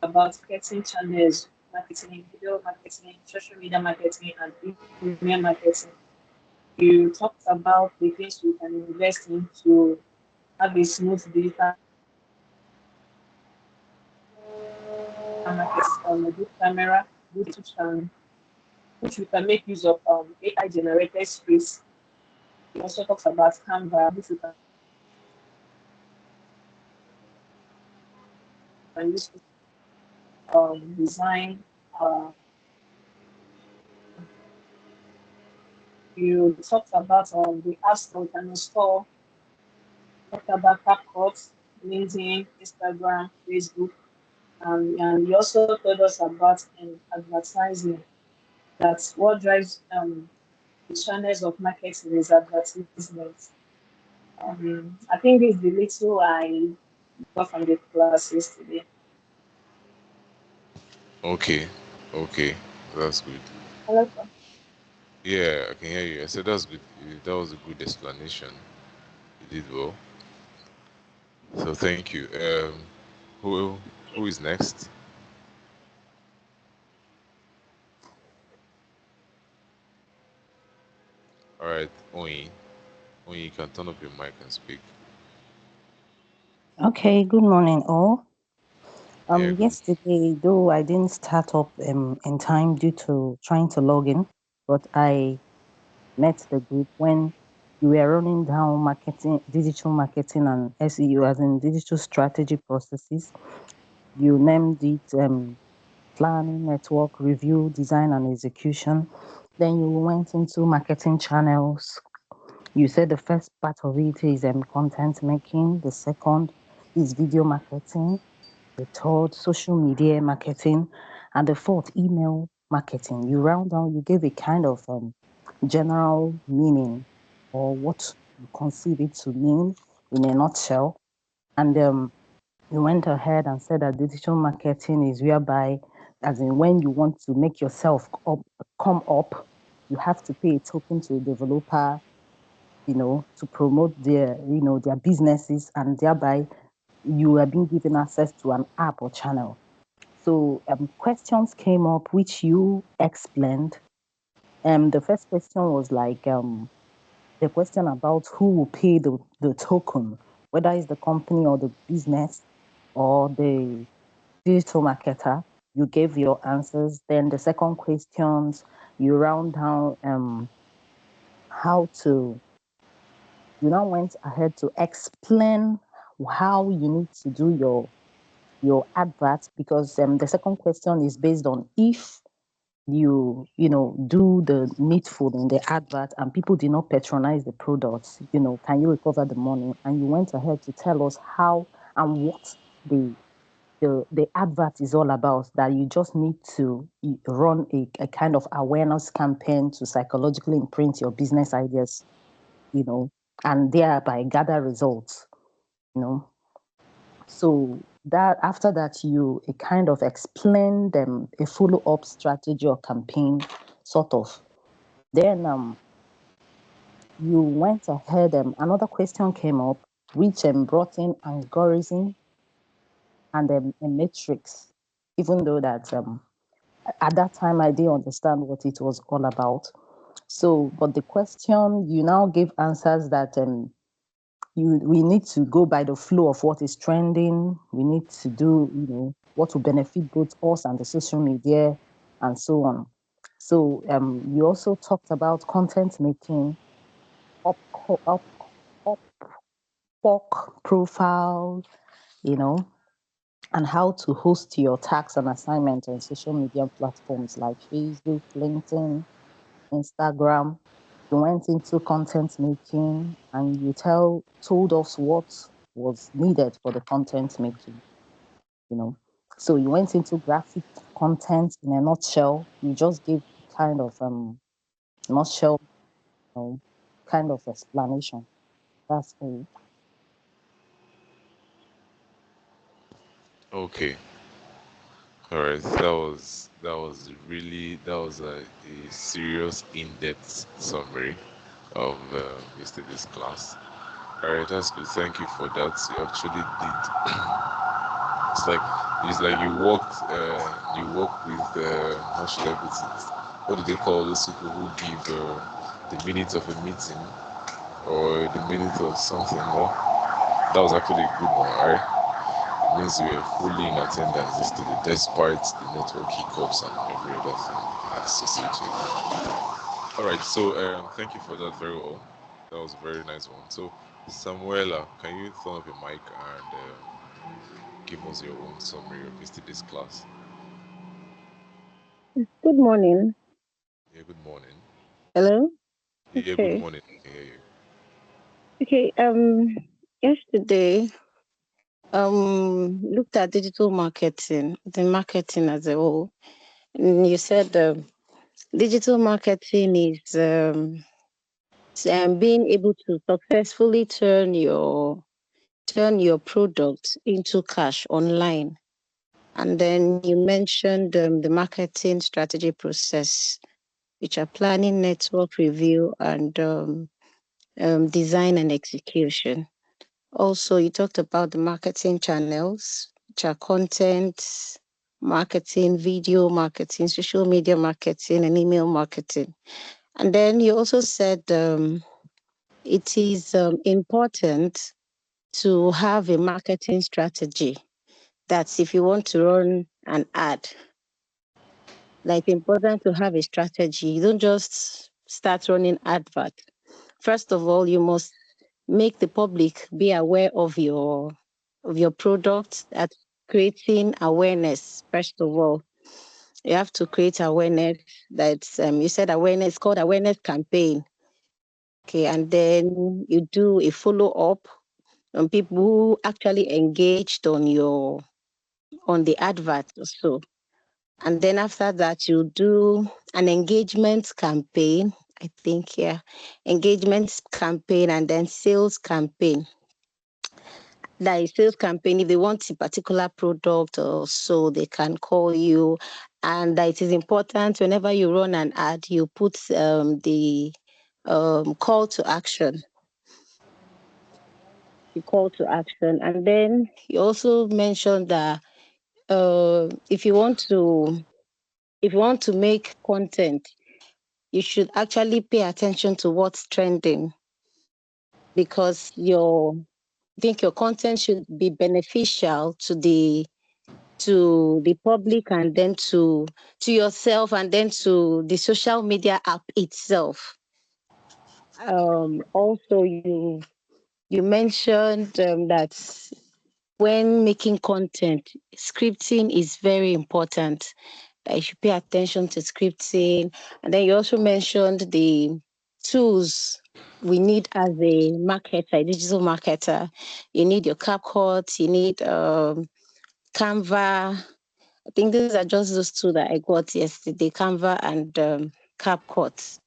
about marketing channels, marketing, video marketing, social media marketing, and email marketing. You talked about the things we can invest in to have a smooth digital marketing, a good camera, good YouTube which we can make use of AI generated scripts. He also talks about Canva, which we can use to design. You talked about the apps that we can install. Talked about CapCut, LinkedIn, Instagram, Facebook, and you also told us about advertising. That's what drives the channels of marketing is advertisement. I think this is the little I got from the class yesterday. Okay, okay, that's good. Hello. Yeah, I can hear you. I said that's good. That was a good explanation. You did well. So thank you. Who who is next? All right, Oyin. Oyin, you can turn up your mic and speak. Okay, good morning, all. Yeah, good. Yesterday, though I didn't start up in time due to trying to log in, but I met the group when you were running down marketing, digital marketing and SEO, as in digital strategy processes. You named it planning, network, review, design, and execution. Then you went into marketing channels. You said the first part of it is content making, the second is video marketing, the third, social media marketing, and the fourth, email marketing. You round down, you gave a kind of general meaning or what you conceive it to mean in a nutshell. And you went ahead and said that digital marketing is whereby, as in when you want to make yourself come up, you have to pay a token to a developer, to promote their businesses, and thereby you are being given access to an app or channel. So questions came up which you explained. The first question was like the question about who will pay the token, whether it's the company or the business or the digital marketer. You gave your answers. Then the second questions, you round down how to, you now went ahead to explain how you need to do your advert, because the second question is based on if you do the needful in the advert and people did not patronize the products, can you recover the money? And you went ahead to tell us how and what the advert is all about, that you just need to run a kind of awareness campaign to psychologically imprint your business ideas, you know and thereby gather results. you know so that after that, you kind of explain them a follow-up strategy or campaign, sort of. Then you went ahead, another question came up, which brought in algorithm and a matrix, even though that at that time I didn't understand what it was all about. So, but the question, you now give answers that we need to go by the flow of what is trending. We need to do, what will benefit both us and the social media and so on. So you also talked about content making, up, up, up, work profile, you know, and how to host your tasks and assignments on social media platforms like Facebook, LinkedIn, Instagram. You went into content making and you told us what was needed for the content making, you know. So you went into graphic content in a nutshell. You just gave kind of nutshell, you know, kind of explanation. That's all. Okay. All right. That was a serious in-depth summary of yesterday's class. All right, that's good. Thank you for that. You actually did. It's like It's like you work with, how should I put it? What do they call those people who give the minutes of a meeting or the minute of something? Well, that was actually a good one, right? It means we are fully in attendance yesterday, despite the network hiccups and every other thing associated. All right, so thank you for that very well. That was a very nice one. So, Samuela, can you turn up your mic and give us your own summary of yesterday's class? Good morning. Yeah, good morning. Hello. Yeah, good Okay. morning. I can hear you. Okay. Yesterday, looked at digital marketing, the marketing as a whole. And you said digital marketing is being able to successfully turn your product into cash online. And then you mentioned the marketing strategy process, which are planning, network review, and design and execution. Also, you talked about the marketing channels, which are content marketing, video marketing, social media marketing, and email marketing. And then you also said it is important to have a marketing strategy. That's if you want to run an ad, like important to have a strategy. You don't just start running advert. First of all, you must make the public be aware of your product. At creating awareness, first of all, you have to create awareness. That's you said awareness, called awareness campaign. Okay, and then you do a follow up on people who actually engaged on the advert or so. And then after that, you do an engagement campaign. I think, yeah, engagement campaign and then sales campaign. That is sales campaign. If they want a particular product or so, they can call you. And that it is important whenever you run an ad, you put the call to action, the call to action. And then you also mentioned that if you want to make content, you should actually pay attention to what's trending because I think your content should be beneficial to the public and then to yourself and then to the social media app itself. Also, you mentioned that when making content, scripting is very important. That you should pay attention to scripting, and then you also mentioned the tools we need as a marketer, a digital marketer. You need your CapCut, you need Canva. I think these are just those two that I got yesterday, Canva and CapCut.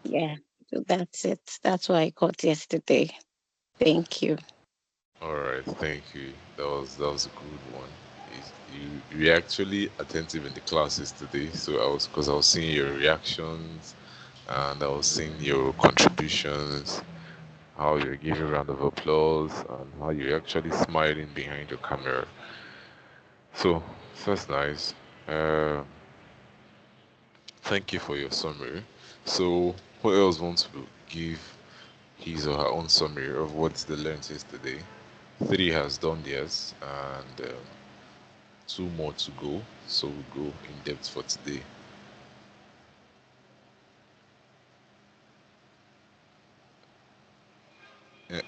Yeah, so that's it. That's what I got yesterday. Thank you. All right, thank you. That was a good one. You were actually attentive in the classes today, so I was seeing your reactions and I was seeing your contributions, how you're giving round of applause, and how you're actually smiling behind your camera. So that's nice. Uh, Thank you for your summary. So, who else wants to give his or her own summary of what they learned yesterday? Three has done theirs, and two more to go. So we'll go in depth for today.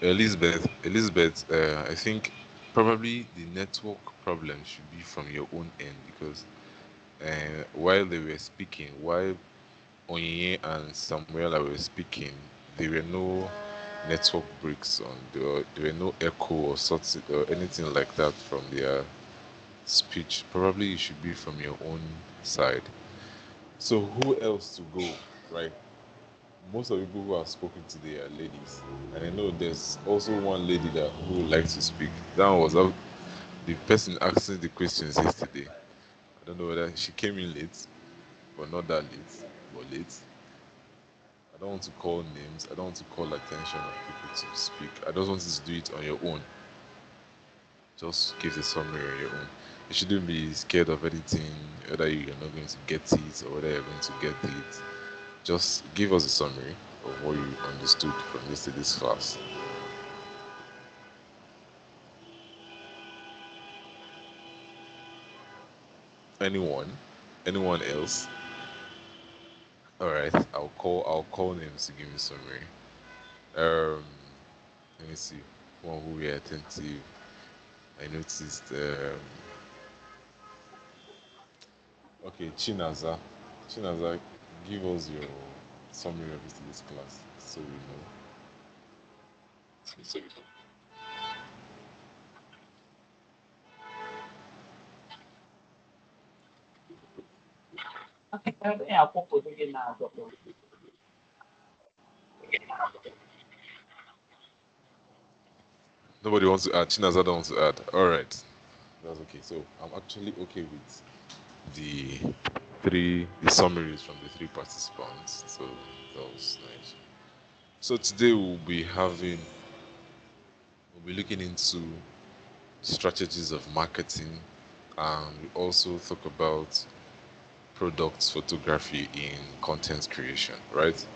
Elizabeth, I think probably the network problem should be from your own end because while they were speaking, while Onyinye and Samuela were speaking, there were no network breaks on. There were no echo or sorts or anything like that from their speech. Probably it should be from your own side. So who else to go? Right. Most of the people who have spoken today are ladies, and I know there's also one lady that who would like to speak. That one was the person asking the questions yesterday. I don't know whether she came in late, but not that late, but late. I don't want to call names. I don't want to call attention of people to speak. I just want you to do it on your own. Just give the summary on your own. You shouldn't be scared of anything, whether you're not going to get it or whether you're going to get it. Just give us a summary of what you understood from yesterday's class. Anyone? Anyone else? All right. I'll call names to give me summary. Um, Let me see. One who were attentive. I noticed. Okay, Chinaza. Chinaza, give us your summary of yesterday's class so we know. Nobody wants to add. Chinaza don't want to add. All right. That's okay. So I'm actually okay with the the summaries from the three participants. So that was nice. So today we'll be looking into strategies of marketing, and we also talk about products photography in content creation, right?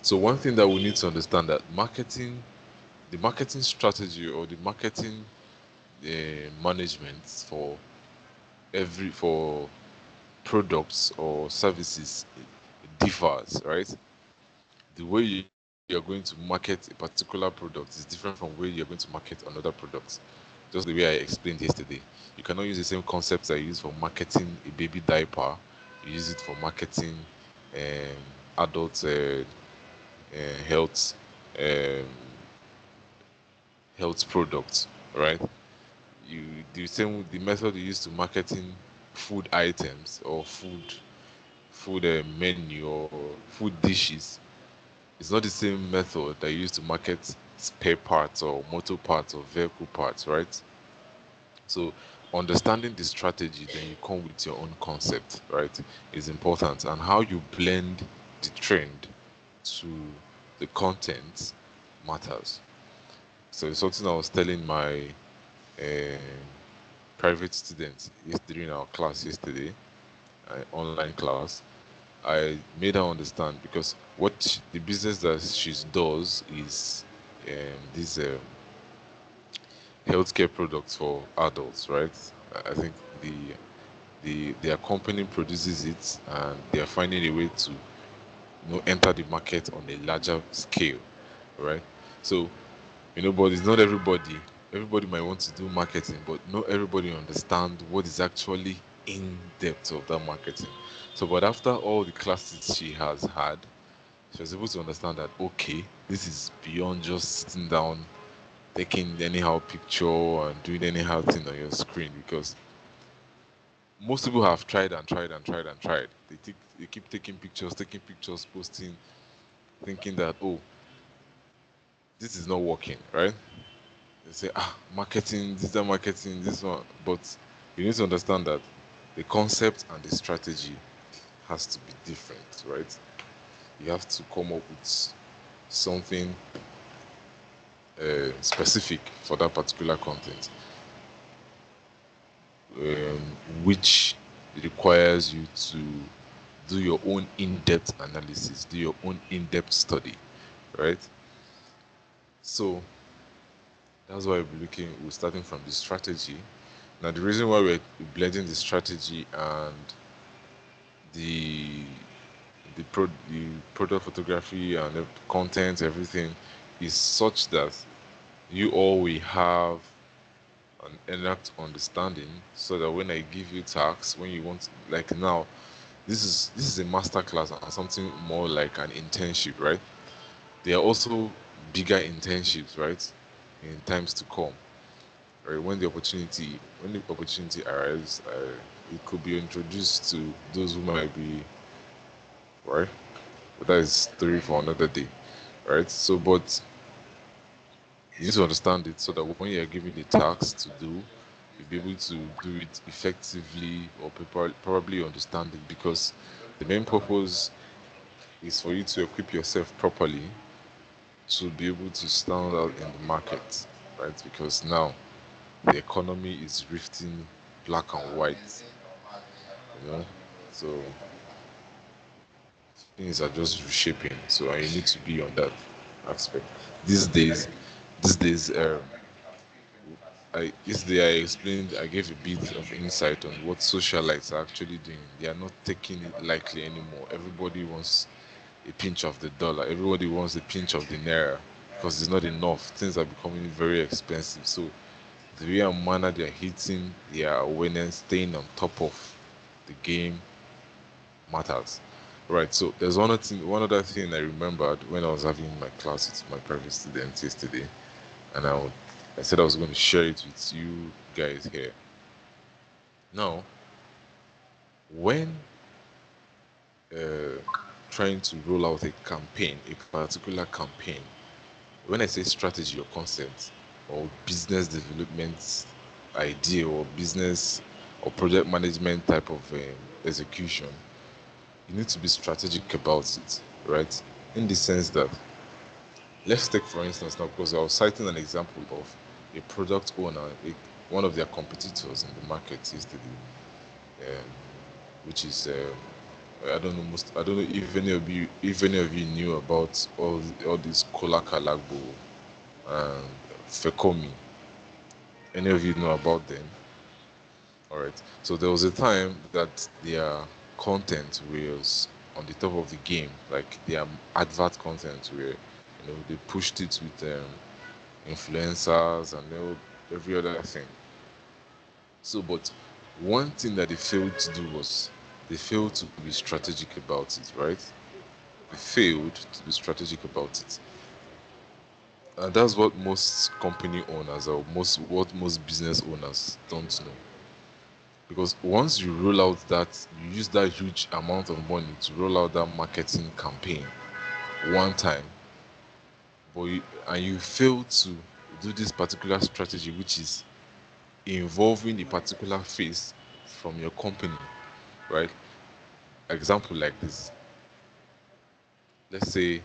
So one thing that we need to understand that the marketing strategy or the marketing management for products or services differs, right? The way you're going to market a particular product is different from where you're going to market another product. Just the way I explained yesterday, you cannot use the same concepts I use for marketing a baby diaper. You use it for marketing adult health um, health products, right? You the method you use to marketing food items or food menu or food dishes. It's not the same method that you use to market spare parts or motor parts or vehicle parts, right? So understanding the strategy, then you come with your own concept, right? Is important, and how you blend the trend to the content matters. So it's something I was telling my uh, private students during our class yesterday, online class. I made her understand because the business that she does is this healthcare products for adults, right? I think their company produces it and they are finding a way to enter the market on a larger scale, right? So but it's not everybody. Everybody might want to do marketing, but not everybody understand what is actually in depth of that marketing. So, but after all the classes she has had, she was able to understand that okay, this is beyond just sitting down, taking anyhow picture and doing anyhow thing on your screen. Because most people have tried and tried and tried and tried. They keep taking pictures, posting, thinking that this is not working, right? They say marketing, digital marketing, this one, but you need to understand that the concept and the strategy has to be different, right? You have to come up with something specific for that particular content, um, which requires you to do your own in-depth analysis, do your own in-depth study, right? So that's why we're starting from the strategy. Now the reason why we're blending the strategy and the the product photography and the content, everything is such that you all will have an enough understanding, so that when I give you tasks, when you want, like now, this is a master class and something more like an internship, right? There are also bigger internships, right, in times to come, right? When the opportunity arrives, it could be introduced to those who might be, right? But that is story for another day, right? So, but you need to understand it so that when you're given the task to do, you'll be able to do it effectively or probably understand it, because the main purpose is for you to equip yourself properly to be able to stand out in the market, right? Because now the economy is drifting black and white, you know. So things are just reshaping. So I need to be on that aspect. These days, these days, yesterday I explained, I gave a bit of insight on what socialites are actually doing. They are not taking it lightly anymore. Everybody wants a pinch of the dollar. Everybody wants a pinch of the naira because it's not enough. Things are becoming very expensive. So the way and manner they are hitting their awareness, staying on top of the game matters. Right. So there's one other thing I remembered when I was having my class with my private students yesterday, and I said I was going to share it with you guys here. Now, when uh, trying to roll out a campaign, a particular campaign, when I say strategy or concept or business development idea or business or project management type of execution, you need to be strategic about it, right? In the sense that, let's take for instance now, because I was citing an example of a product owner, one of their competitors in the market yesterday, um, which is I don't know if any of you knew about all these Kola Kalagbo and Fekomi. Any of you know about them? All right. So there was a time that their content was on the top of the game, like their advert content, where they pushed it with influencers and every other thing. So, but one thing that they failed to do was they failed to be strategic about it, right? They failed to be strategic about it. And that's what most company owners or most business owners don't know. Because once you roll out that, you use that huge amount of money to roll out that marketing campaign one time, and you fail to do this particular strategy, which is involving a particular phase from your company, right? Example like this. Let's say,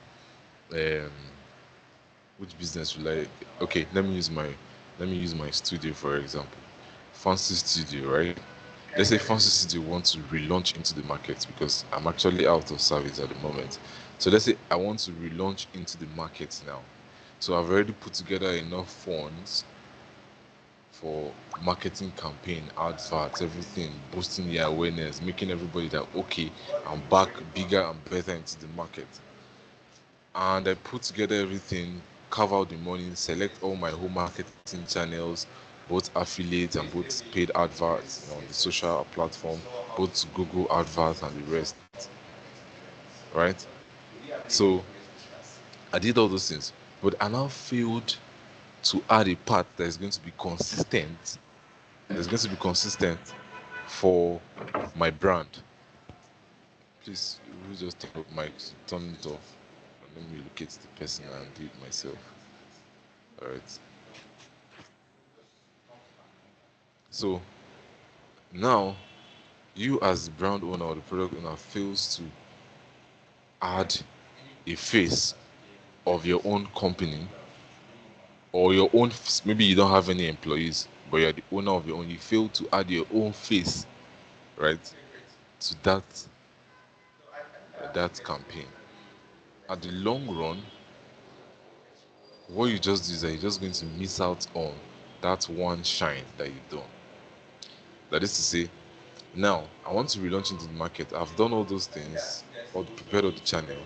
um, which business will I? Okay, let me use my studio for example. Fancy Studio, right? Let's say Fancy Studio wants to relaunch into the market because I'm actually out of service at the moment. So let's say I want to relaunch into the market now. So I've already put together enough funds for marketing campaign, adverts, everything, boosting the awareness, making everybody that okay, I'm back bigger and better into the market. And I put together everything, carve out the money, select all my home marketing channels, both affiliate and both paid adverts on the social platform, both Google adverts and the rest, right? So I did all those things, but I now failed to add a part that is going to be consistent. That's going to be consistent for my brand. Please, we just turn up mics, turn it off, and let me locate the person and do it myself. All right. So now, you as the brand owner or the product owner fails to add a face of your own company or your own, maybe you don't have any employees, but you're the owner of your own. You fail to add your own face, right, to that campaign. At the long run, what you just do is that you're just going to miss out on that one shine that you've done. That is to say, now I want to relaunch into the market. I've done all those things, or prepared all the channel,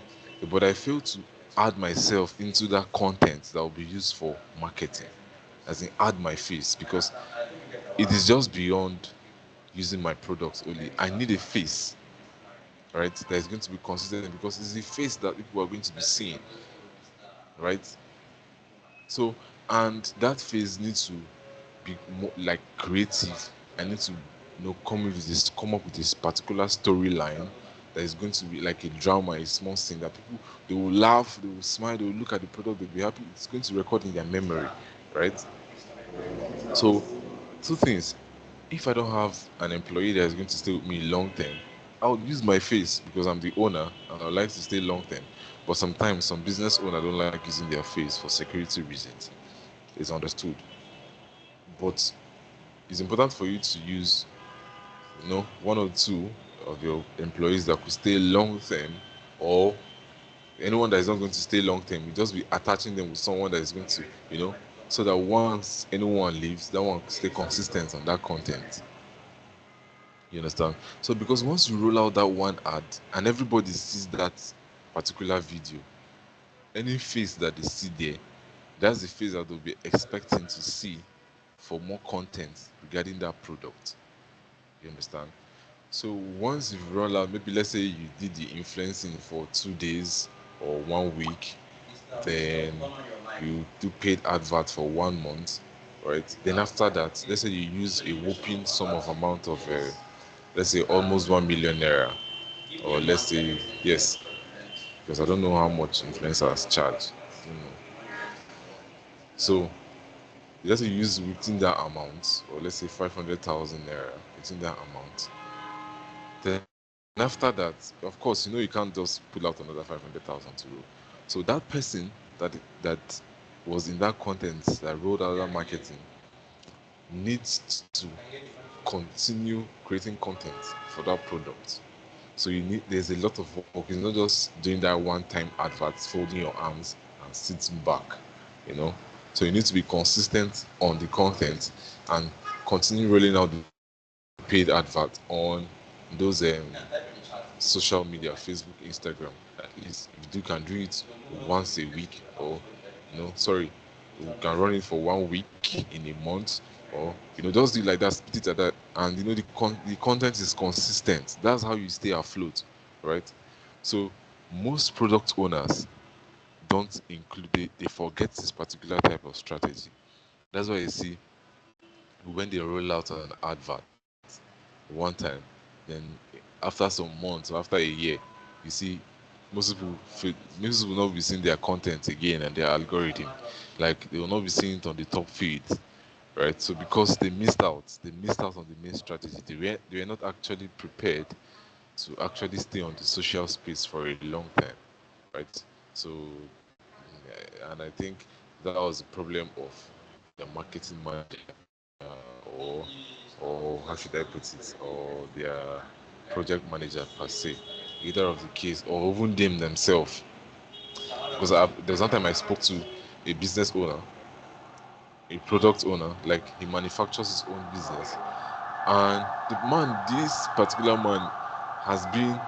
but I fail to add myself into that content that will be used for marketing, as in add my face, because it is just beyond using my products only. I need a face, right, that is going to be consistent because it's the face that people are going to be seeing, right? So, and that phase needs to be more like creative. I need to, come up with this particular storyline that is going to be like a drama, a small scene that people, they will laugh, they will smile, they will look at the product, they'll be happy. It's going to record in their memory, right? So, two things. If I don't have an employee that is going to stay with me long term, I'll use my face because I'm the owner and I like to stay long term. But sometimes some business owners don't like using their face for security reasons. It's understood. But it's important for you to use, one or two of your employees that could stay long term, or anyone that is not going to stay long term. You just be attaching them with someone that is going to, so that once anyone leaves, that one stay consistent on that content. You understand? So because once you roll out that one ad and everybody sees that particular video, any face that they see there, that's the face that they'll be expecting to see for more content regarding that product. You understand? So once you roll out, maybe let's say you did the influencing for 2 days or 1 week, then you do paid advert for 1 month, right? Then after that, let's say you use a whopping sum of amount of, let's say almost 1 million naira, or let's say yes, because I don't know how much influencers charge. So let's say you use within that amount, or let's say 500,000 naira within that amount. Then after that, of course, you can't just pull out another 500,000 to roll. So that person that was in that content that rolled out that marketing needs to continue creating content for that product. So there's a lot of work. It's not just doing that one-time advert, folding your arms and sitting back, you know. So you need to be consistent on the content and continue rolling out the paid advert on those social media, Facebook, Instagram. At least if you can do it once a week, or sorry, you can run it for 1 week in a month, or just do it like that, split it at that, and the content is consistent. That's how you stay afloat, right? So most product owners don't include they forget this particular type of strategy. That's why you see when they roll out an advert one time, then after some months or after a year, you see most people will not be seeing their content again and their algorithm. Like they will not be seeing it on the top feed, right? So because they missed out on the main strategy. They were not actually prepared to actually stay on the social space for a long time, right? So, and I think that was the problem of the marketing manager, or how should I put it, or their project manager per se, either of the case, or even them themselves. Because there's one time I spoke to a business owner, a product owner, like he manufactures his own business, and this particular man has been,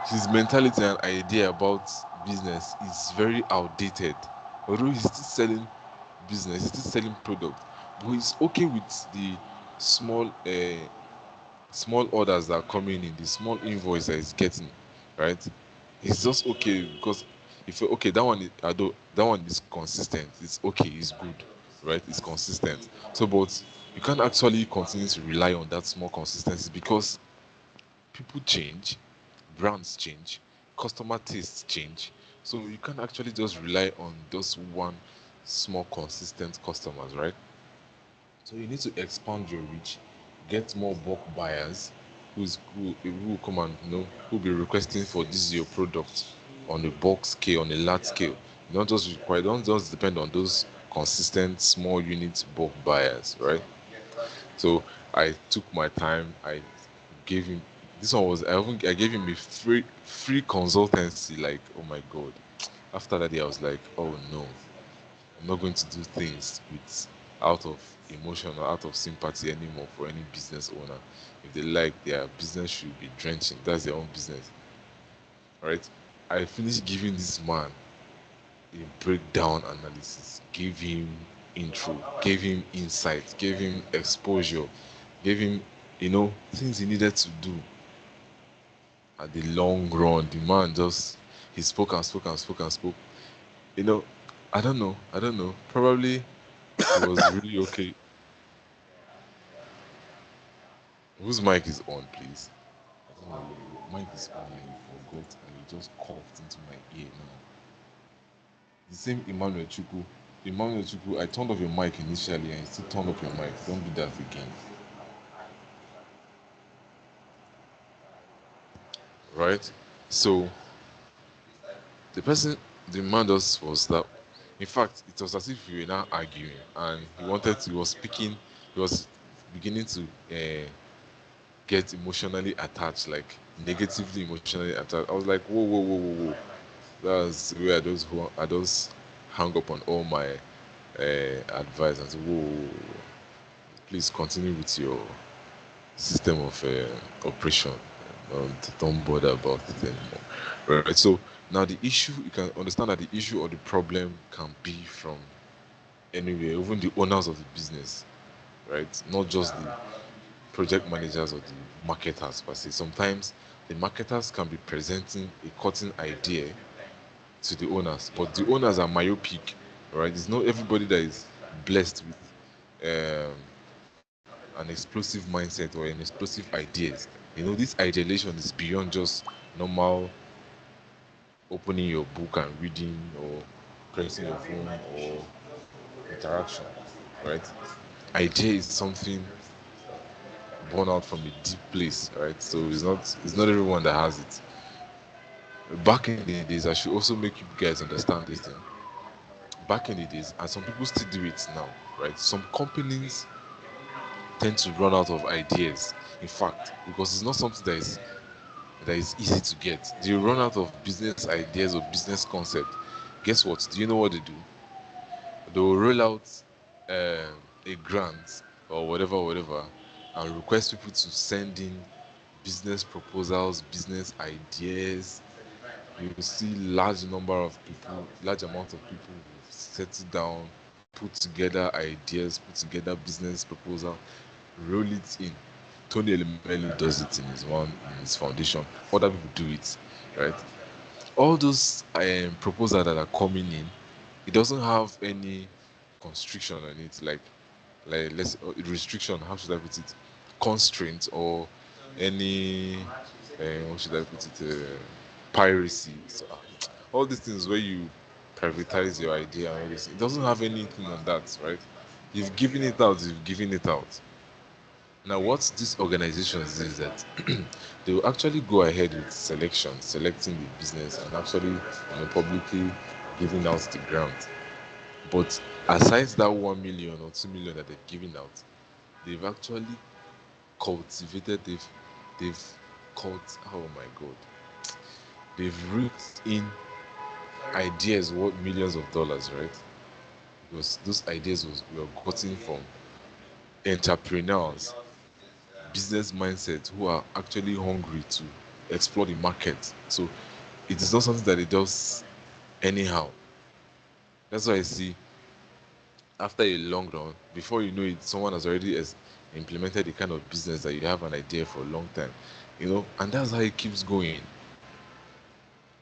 his mentality and idea about business is very outdated. Although he's still selling business, he's still selling product, but he's okay with the small small orders that are coming in, the small invoice that he's getting, right? He's just okay because if okay, that one although that one is consistent, it's okay, it's good, right? It's consistent. So, but you can't actually continue to rely on that small consistency because people change, brands change, customer tastes change. So you can't actually just rely on those one small consistent customers, right? So you need to expand your reach, get more bulk buyers who will come and who will be requesting for this your product on a bulk scale, on a large scale. Don't just depend on those consistent small unit bulk buyers, right? So I took my time. I gave him this one was I gave him a free consultancy. Like, oh my god. After that day I was like, oh no, I'm not going to do things with out of emotion or out of sympathy anymore for any business owner. If they like, their business should be drenching. That's their own business. Right? I finished giving this man a breakdown analysis, gave him intro, gave him insight, gave him exposure, gave him, things he needed to do. At the long run, the man just he spoke and spoke and spoke and spoke. You know, I don't know. Probably he was really okay. Whose mic is on, please? I don't know. Your mic is on and you forgot and you just coughed into my ear now. The same Emmanuel Chuku. Emmanuel Chuku, I turned off your mic initially and you still turned up your mic. Don't do that again. Right? So the man was that. In fact, it was as if we were now arguing and he was speaking he was beginning to get emotionally attached, like negatively emotionally attached. I was like, whoa, whoa, whoa, whoa, whoa. That's where I just hung up on all my advice and said, whoa, whoa, whoa, please continue with your system of operation. Don't bother about it anymore. Right. So now the issue, you can understand that the issue or the problem can be from anywhere, even the owners of the business, right? Not just the project managers or the marketers per se. Sometimes the marketers can be presenting a cutting idea to the owners, but the owners are myopic, right? It's not everybody that is blessed with an explosive mindset or an explosive ideas. This ideation is beyond just normal opening your book and reading or pressing your phone or interaction, right? Idea is something born out from a deep place, right? So it's not everyone that has it. Back in the days, I should also make you guys understand this thing. Back in the days, and some people still do it now, right? Some companies tend to run out of ideas. In fact, because it's not something that is easy to get. They run out of business ideas or business concept. Guess what? Do you know what they do? They will roll out a grant or whatever, whatever, and request people to send in business proposals, business ideas. You will see large amount of people who settle down, put together ideas, put together business proposal, roll it in. Tony Elumelu does it in his foundation. Other people do it, right? All those proposals that are coming in, it doesn't have any constriction on it, like let's restriction. How should I put it? Constraint or any what should I put it? Piracy. So, all these things where you privatize your idea and all this. It doesn't have anything on that, right? You've given it out. You've given it out. Now, what these organizations do is that they will actually go ahead with selecting the business, and actually, publicly giving out the grant. But aside that 1 million or 2 million that they've given out, they've actually cultivated. They've cult. Oh my God! They've reaped in ideas worth millions of dollars, right? Because those ideas were gotten from entrepreneurs, business mindset who are actually hungry to explore the market. So it is not something that it does anyhow. That's why I see after a long run, before you know it, someone has already implemented the kind of business that you have an idea for a long time, and that's how it keeps going.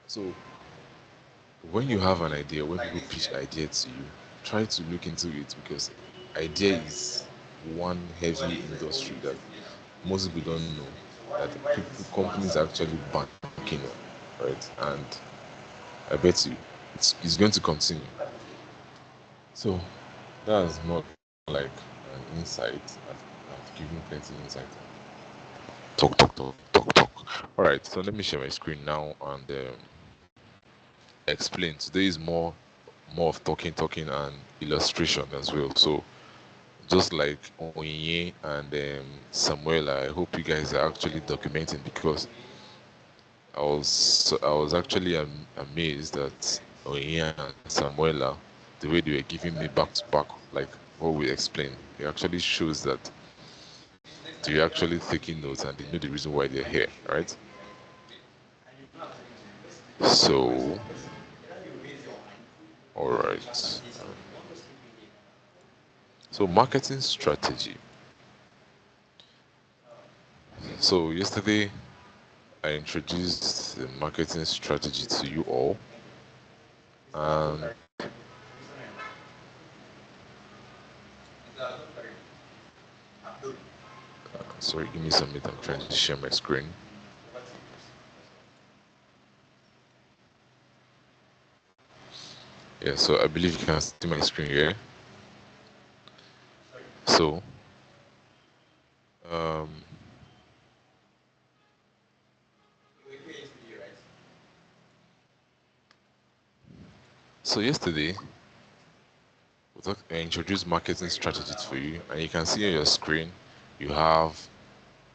So when you have an idea, when people pitch idea to you, try to look into it because idea is one heavy industry that most people don't know that companies are actually banking on, right? And I bet you it's going to continue. So that's more like an insight. I've given plenty insight. Talk. All right, so let me share my screen now and explain. Today is more of talking and illustration as well. So just like Onye and Samuel, I hope you guys are actually documenting because I was actually amazed that Onye and Samuela, the way they were giving me back to back, like what we explained, it actually shows that they're actually taking notes and they know the reason why they're here, right? So, all right. So marketing strategy. So yesterday I introduced the marketing strategy to you all, and sorry, give me some minute. I'm trying to share my screen. Yeah, so I believe you can see my screen here. So, um, so yesterday introduce marketing strategies for you, and you can see on your screen you have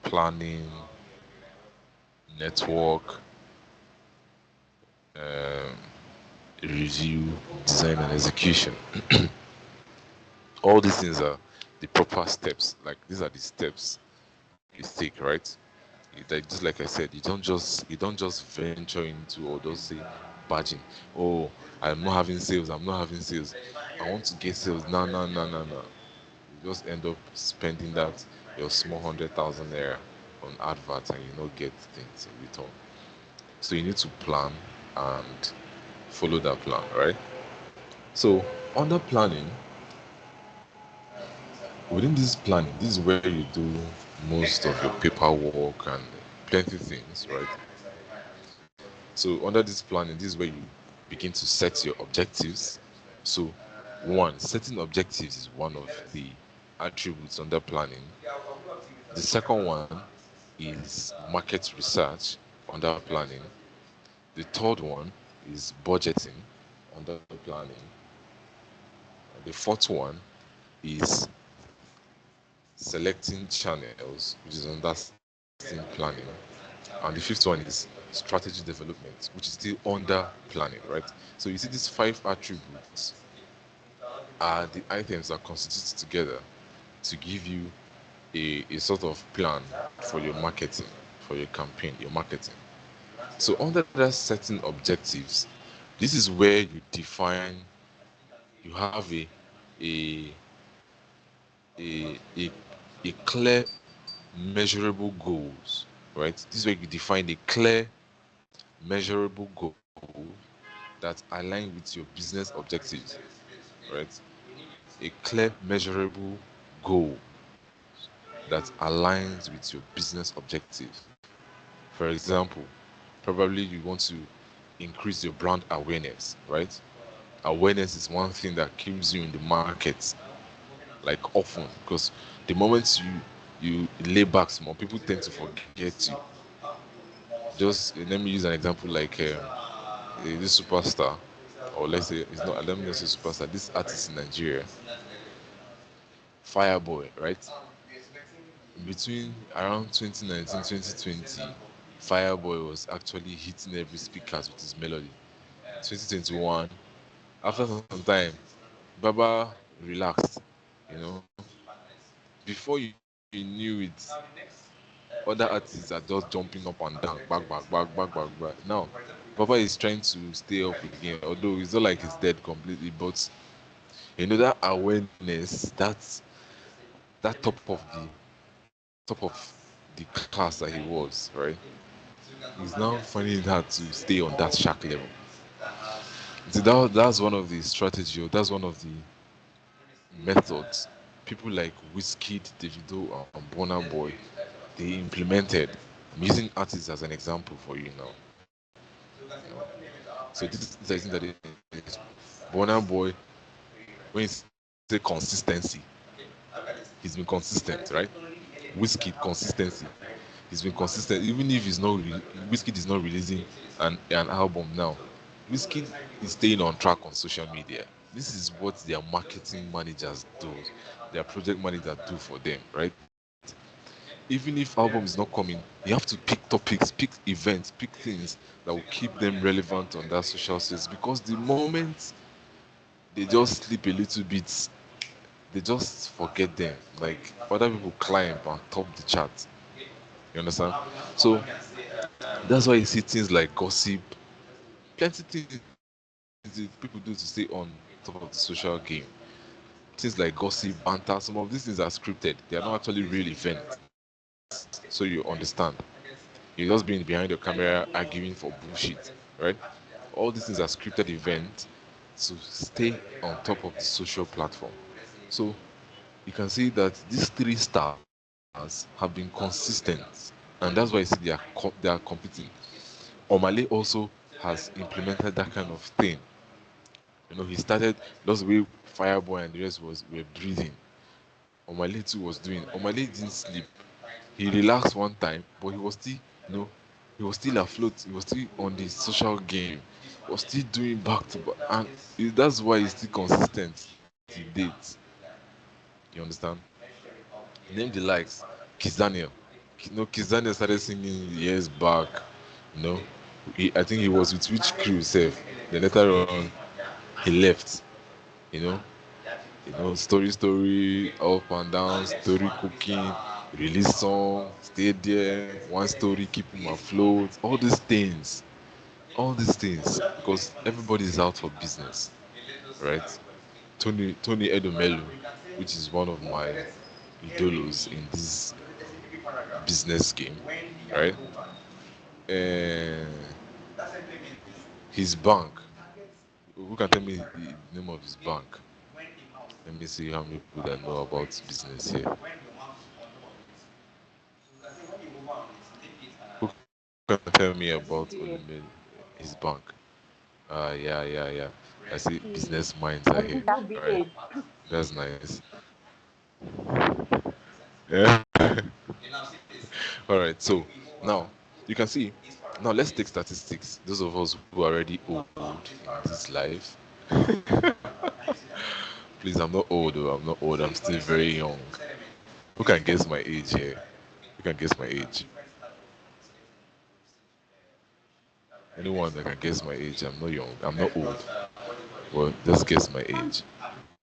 planning, network, um, review, design, and execution. All these things are the proper steps. Like these are the steps you take, right? Like just like I said, you don't just venture into or just say badging. Oh, I'm not having sales. I'm not having sales. I want to get sales. No, no, no, no, no. You just end up spending that your small 100,000 naira on adverts and you not get things in return. So you need to plan and follow that plan, right? So under planning, within this planning, this is where you do most of your paperwork and plenty things, right? So under this planning, this is where you begin to set your objectives. So one, setting objectives is one of the attributes under planning. The second one is market research under planning. The third one is budgeting under planning. The fourth one is selecting channels, which is understanding planning. And the fifth one is strategy development, which is still under planning, right? So you see these five attributes are the items that constitute together to give you a sort of plan for your marketing, for your campaign, your marketing. So under that setting objectives, this is where you define, you have a a a clear measurable goals, right? This is where you define a clear measurable goal that align with your business objectives, right? A clear measurable goal that aligns with your business objectives. For example, probably you want to increase your brand awareness, right? Awareness is one thing that keeps you in the market like often, because the moment you lay back small, people tend to forget you. Just let me use an example like this superstar, or let's say it's not. Let me not say superstar. This artist in Nigeria, Fireboy, right? Between around 2019 2020, Fireboy was actually hitting every speakers with his melody. 2021, after some time, Baba relaxed. You know, before you knew it, other artists are just jumping up and down, back. Now, Baba is trying to stay up again, although it's not like he's dead completely, but that awareness, that top of the class that he was, right? He's now finding it hard to stay on that shark level. See, that's one of the strategy, or that's one of the methods people like Whiskey, Davido, and Burna Boy they implemented. I'm using artists as an example for you now. So this is the thing that is Burna Boy. When you say consistency, he's been consistent, right? Whiskey consistency. He's been consistent, even if Whiskey is not releasing an album now. Whiskey is staying on track on social media. This is what their marketing managers do, their project manager do for them, right? Even if album is not coming, you have to pick topics, pick events, pick things that will keep them relevant on that social space. Because the moment they just sleep a little bit, they just forget them. Like other people climb and top the chart. You understand? So that's why you see things like gossip, plenty things that people do to stay on top of the social game. Things like gossip, banter, some of these things are scripted. They are not actually real events. So you understand. You're just being behind your camera arguing for bullshit, right? All these things are scripted events to stay on top of the social platform. So you can see that these three stars have been consistent, and that's why you see they are competing. Omale also has implemented that kind of thing. He started just the way Fireboy and the rest were breathing. Omale too was doing. Omale didn't sleep. He relaxed one time, but you know, he was still afloat. He was still on the social game. He was still doing back to back, and that's why he's still consistent. he dates. You understand? Name the likes. Kiss Daniel. Kiss Daniel started singing years back. You know, I think he was with which crew, safe. Then later on, he left. You know, story, up and down, story cooking, release song, stay there, one story, keep him afloat, all these things, because everybody is out for business, right? Tony Edomelu, which is one of my idolos in this business game, right? And his bank, who can tell me the name of his bank? Let me see how many people that know about business here. Who can tell me about Olumide, UBA. his bank? Yeah. I see business UBA. minds are here. All right, UBA. that's nice. Yeah. All right, so now you can see. Now let's take statistics. Those of us who are already old in this life. Please, I'm not old though. I'm not old. I'm still very young. Who can guess my age here? Who can guess my age? Anyone that can guess my age? I'm not young. I'm not old. Well, just guess my age.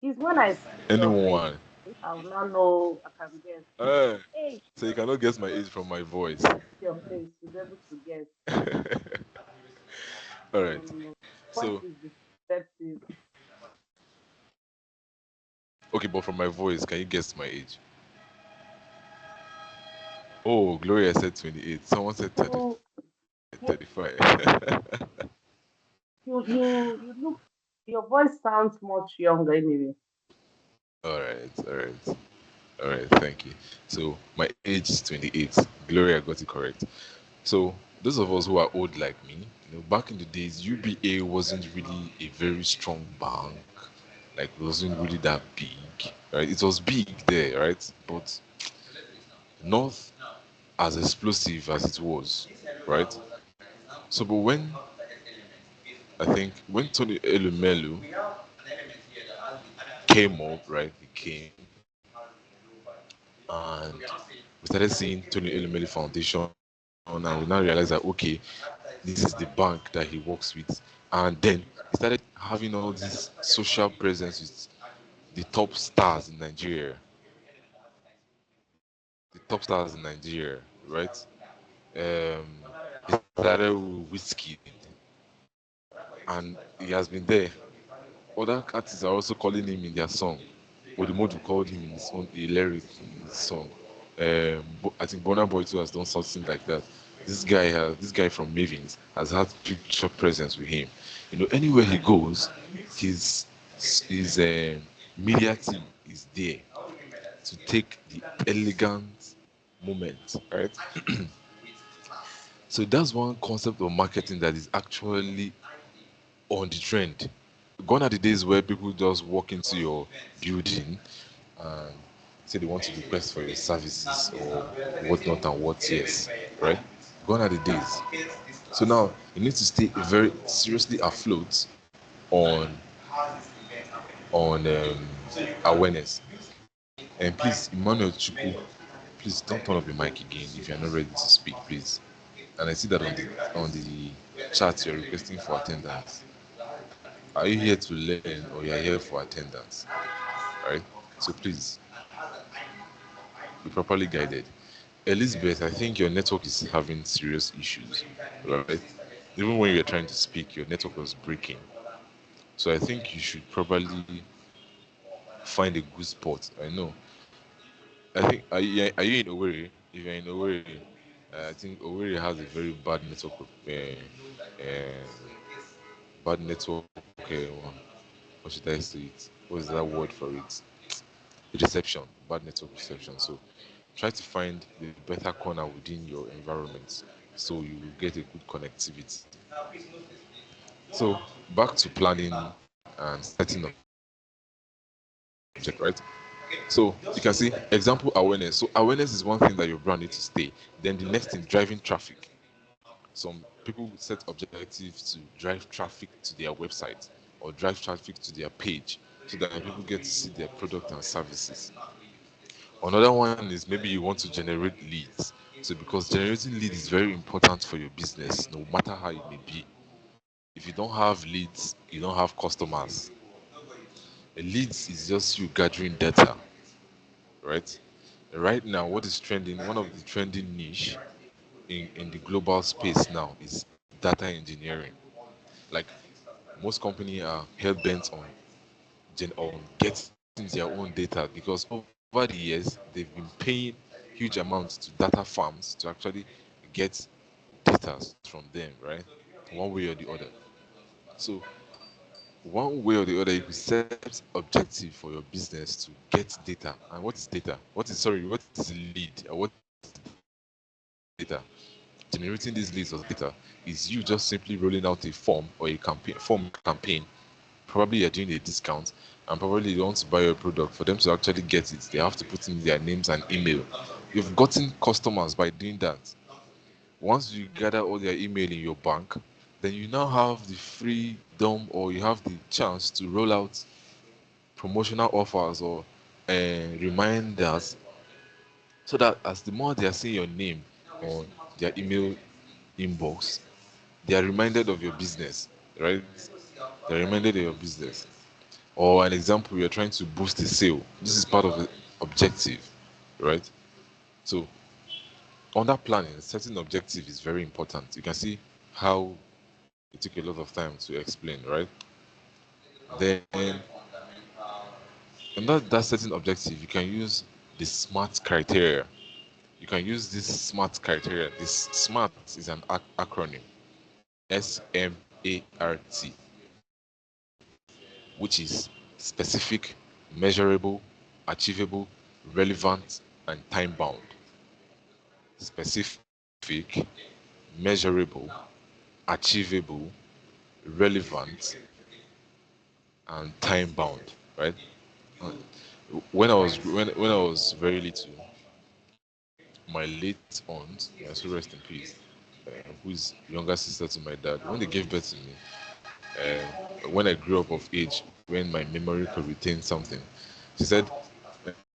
It's when I see your face, Anyone? I will not know I can guess. Uh, Hey, so you cannot guess my age from my voice. when I see your face, you'll be able to guess. All No, right. no, no. Voice So is deceptive. okay, but from my voice, can you guess my age? Oh, Gloria said 28. Someone said 30, You, you, 35. you look. Your voice sounds much younger anyway. All right. Thank you. So my age is 28. Gloria got it correct. So those of us who are old like me, back in the days, UBA wasn't really a very strong bank. Like, it wasn't really that big, right? It was big there, right? But not as explosive as it was, right? So, but when I think when Tony Elumelu came up, right? He came and we started seeing Tony Elumelu Foundation, and we now realized that okay, this is the bank that he works with, and then he started having all this social presence with the top stars in Nigeria, the top stars in Nigeria, right? Um, he started with Whiskey, and he has been there. Other artists are also calling him in their song. Odumodu called him in his own a lyric in his song. I think Burna Boy too has done something like that. This guy from Mavins has had picture presence with him. Anywhere he goes, his his media team is there to take the elegant moment, right? So that's one concept of marketing that is actually on the trend. Gone are the days where people just walk into your building and say they want to request for your services or whatnot and what yes, right? Gone are the days. So now you need to stay very seriously afloat on awareness. And please, Emmanuel Chuku, please don't turn off your mic again if you're not ready to speak, please. And I see that on the chat you're requesting for attendance. Are you here to learn or you're here for attendance? Right? So please be properly guided. Elizabeth, I think your network is having serious issues, right? Even when you're trying to speak, your network was breaking. So I think you should probably find a good spot. I know. I think are you in Owerri? If you're in Owerri, I think Owerri has a very bad network. Bad network. What should I say it? What is that word for it? Reception. Bad network reception. So try to find the better corner within your environment so you will get a good connectivity. So back to planning and setting object, right? So you can see example awareness. So awareness is one thing that your brand needs to stay. Then the next thing, driving traffic. Some people set objectives to drive traffic to their website or drive traffic to their page. so that people get to see their product and services. Another one is maybe you want to generate leads. So because generating lead is very important for your business, no matter how it may be. If you don't have leads, you don't have customers. A leads is just you gathering data, right? Right now, what is trending, one of the trending niche in the global space now is data engineering. Like most companies are hell bent on on getting their own data because over the years they've been paying huge amounts to data farms to actually get data from them, right? One way or the other. So one way or the other, you could set objective for your business to get data. And what is data? What is lead? Or what is data? Generating these leads or data is you just simply rolling out a form or a campaign, probably you're doing a discount, and probably they want to buy your product. For them to actually get it, they have to put in their names and email. You've gotten customers by doing that. Once you gather all their email in your bank, then you now have the freedom or you have the chance to roll out promotional offers or reminders, so that as the more they are seeing your name on their email inbox, they are reminded of your business, right? They're reminded of your business. Or an example, you're trying to boost a sale. This is part of the objective, right? So under planning, setting objective is very important. You can see how it took a lot of time to explain, right? Then under that setting objective, you can use the SMART criteria. You can use this SMART criteria. This SMART is an acronym. SMART, which is specific, measurable, achievable, relevant, and time bound. Specific, measurable, achievable, relevant, and time bound. Right? Uh, when I was very little, my late aunt, may also rest in peace, who is younger sister to my dad, when they gave birth to me, when I grew up of age, when my memory could retain something, she said,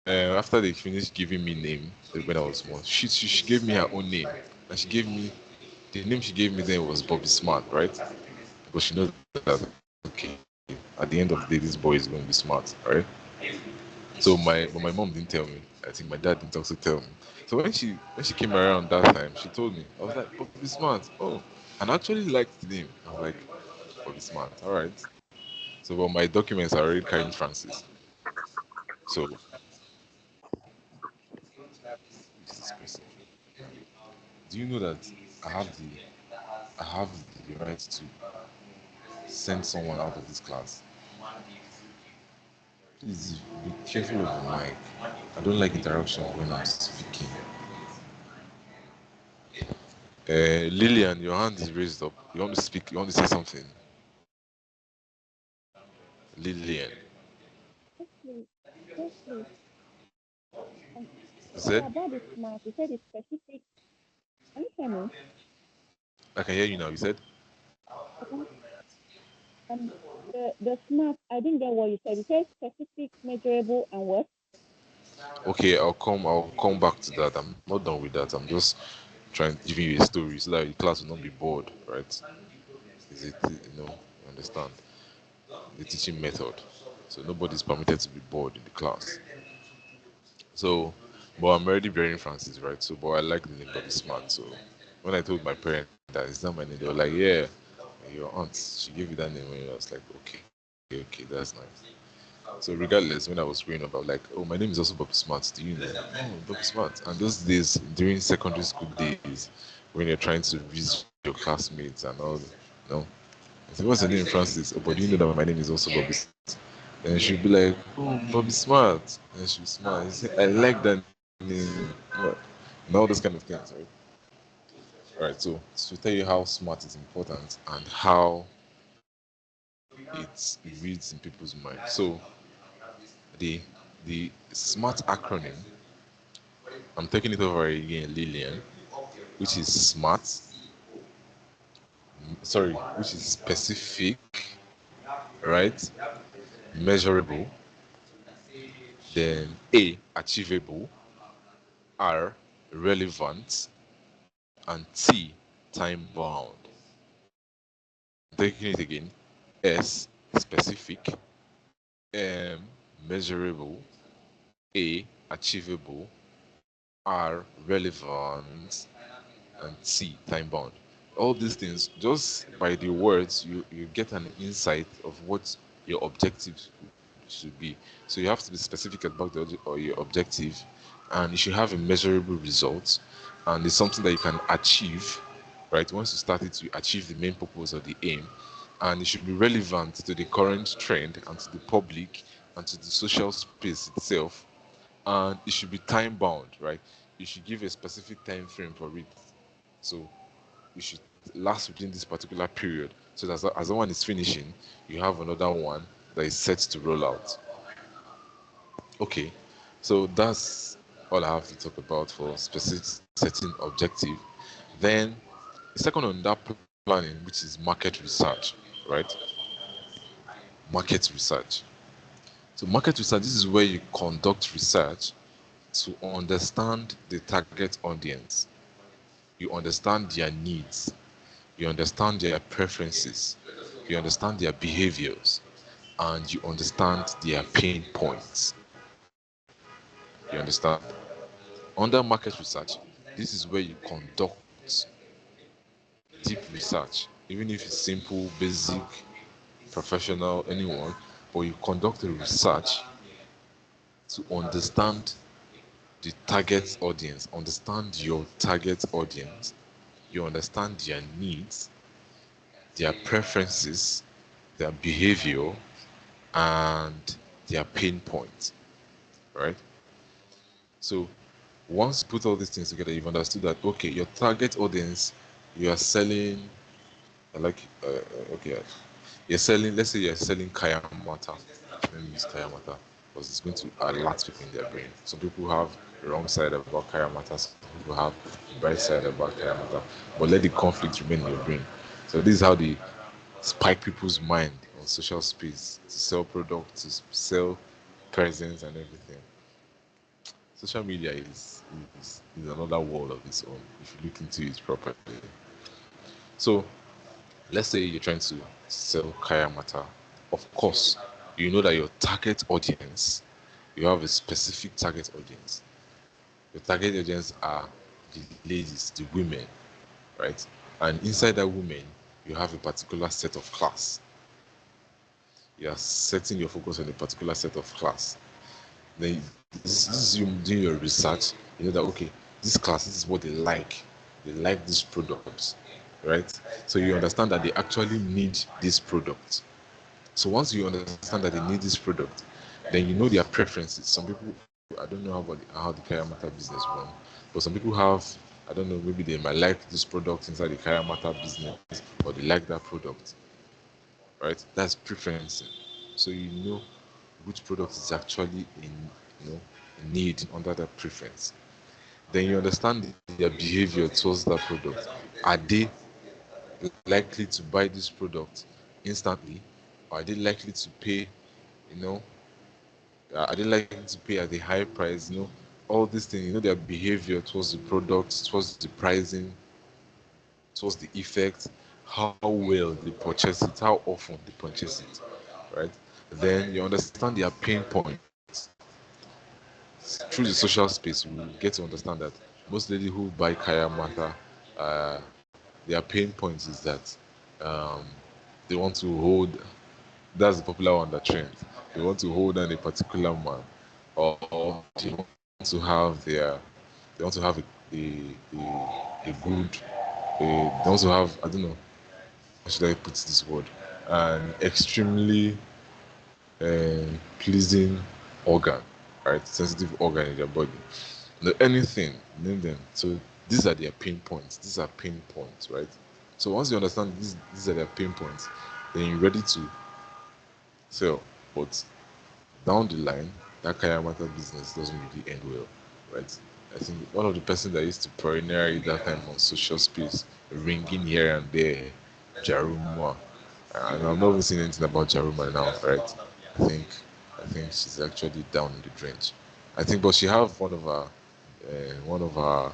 after they finished giving me name when I was small, she gave me her own name, and she gave me the name she gave me then was Bobby Smart, right? Because she knows that okay, at the end of the day, this boy is going to be smart, right? But my mom didn't tell me. I think my dad didn't also tell me. So when she came around that time, she told me. I was like, Bobby Smart. Oh, and I actually liked the name. I was like, Bobby Smart. All right. So, but my documents are already carrying Francis. So, who's this person? Do you know that I have the I have the right to send someone out of this class? Please be careful of the mic. I don't like interaction when I'm speaking. Lillian, your hand is raised up. You want to speak? You want to say something? Lillian, Yes, please. Yes, please. Um, you said? okay, about the smart, you said it's specific. Can you hear me? I can hear you now. You said? Okay. The smart, I didn't get what you said. You said specific, measurable, and what? Okay, I'll come back to that. I'm not done with that. I'm just trying to give you a story so that the class will not be bored, right? Is it, you understand the teaching method? So nobody's permitted to be bored in the class. So, but I'm already bearing Francis, right? So, but I like the name Bobby Smart. So, when I told my parents that it's not my name, they were like, "Yeah, your aunt, she gave you that name." And I was like, "Okay, okay, that's nice." So, regardless, when I was growing up, I was like, "Oh, my name is also Bobby Smart. Do you know?" "Oh, Bobby Smart." And those days during secondary school days, when you're trying to visit your classmates and all, you know, I said, "What's your name, Francis?" "Oh, but do you know that my name is also Bobby Smart?" And she'd be like, "Oh, Bobby Smart." And she'd smile. She said, "I like that name." What? And all those kind of things, right? All right, so to tell you how smart is important and how it reads in people's mind. So the the SMART acronym, I'm taking it over again, Lillian, which is SMART, sorry, which is specific, right? measurable, then A, achievable, R, relevant, and T, time bound. Taking it again: S, specific, M, measurable, A, achievable, R, relevant, and T, time bound. All these things, just by the words, you get an insight of what your objectives should be. So you have to be specific about or your objective, and you should have a measurable result, and it's something that you can achieve. Right, once you start it, you achieve the main purpose or the aim, and it should be relevant to the current trend and to the public and to the social space itself, and it should be time bound. Right, you should give a specific time frame for it. So you should last within this particular period, so that as the one is finishing, you have another one that is set to roll out. Okay, so that's all I have to talk about for specific setting objective. Then the second on that planning, which is market research, right? Market research. So market research, this is where you conduct research to understand the target audience. You understand their needs. You understand their preferences. You understand their behaviors, and you understand their pain points. You understand? Under market research, this is where you conduct deep research, even if it's simple, basic, professional, anyone, but you conduct a research to understand the target audience, understand your target audience, you understand their needs, their preferences, their behavior, and their pain points, right? So once you put all these things together, you've understood that okay, your target audience, you are selling like okay, you're selling. Let's say you're selling kaya mata. Let me use kaya mata because it's going to alert people in their brain. Some people have the wrong side about kaya mata. Some people have the right side about kaya mata. But let the conflict remain in your brain. So this is how they spike people's mind on social space to sell products, to sell presents and everything. Social media is another world of its own if you look into it properly. So let's say you're trying to sell kaya mata. Of course, you know that your target audience, you have a specific target audience. Your target audience are the ladies, the women, right? And inside that women, you have a particular set of class. You are setting your focus on a particular set of class. Then this is you doing your research. You know that okay, this class, this is what they like. They like these products, right? So you understand that they actually need this product. So once you understand that they need this product, then you know their preferences. Some people, I don't know how the Kaya Mata business run, but some people have, I don't know, maybe they might like this product inside the Kaya Mata business, or they like that product, right? That's preference. So you know which product is actually you know, in need under that preference. Then you understand their behavior towards that product. Are they likely to buy this product instantly, or are they likely to pay, you know, are they likely to pay at a high price? You know, all these things. You know, their behavior towards the product, towards the pricing, towards the effect, how well they purchase it, how often they purchase it, right? Then you understand their pain points through the social space. You will get to understand that most ladies who buy Kaya Mata, their pain points is that um, they want to hold. That's the popular one that trends. They want to hold on a particular man, or they want to have a good, they also have, I don't know, how should I put this word, an extremely pleasing organ, right? Sensitive organ in their body. Anything, name them. So these are their pain points. These are pain points, right? So once you understand these are their pain points, then you're ready to sell. But down the line, that Kaya Mata business doesn't really end well, right? I think one of the person that used to pioneer it that time on social space, ringing here and there, Jaruma. And I've not even seen anything about Jaruma now, right? I think I think she's actually down in the drench. I think, but she have one of our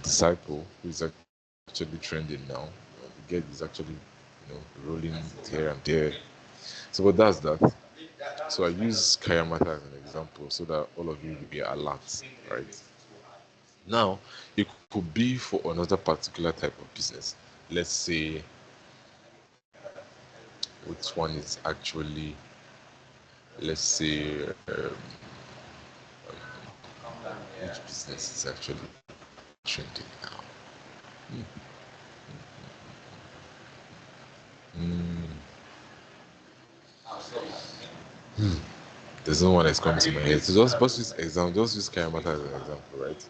disciple who is actually trending now. The girl is actually, rolling here and there. So, but that's that. So I use Kayamata as an example so that all of you will be alert, right? Now, it could be for another particular type of business. Let's say which one is actually, let's say, which business is actually trending now? Mm, there's no one that's coming to my head. So just use example, just use Kayamata as an example, right?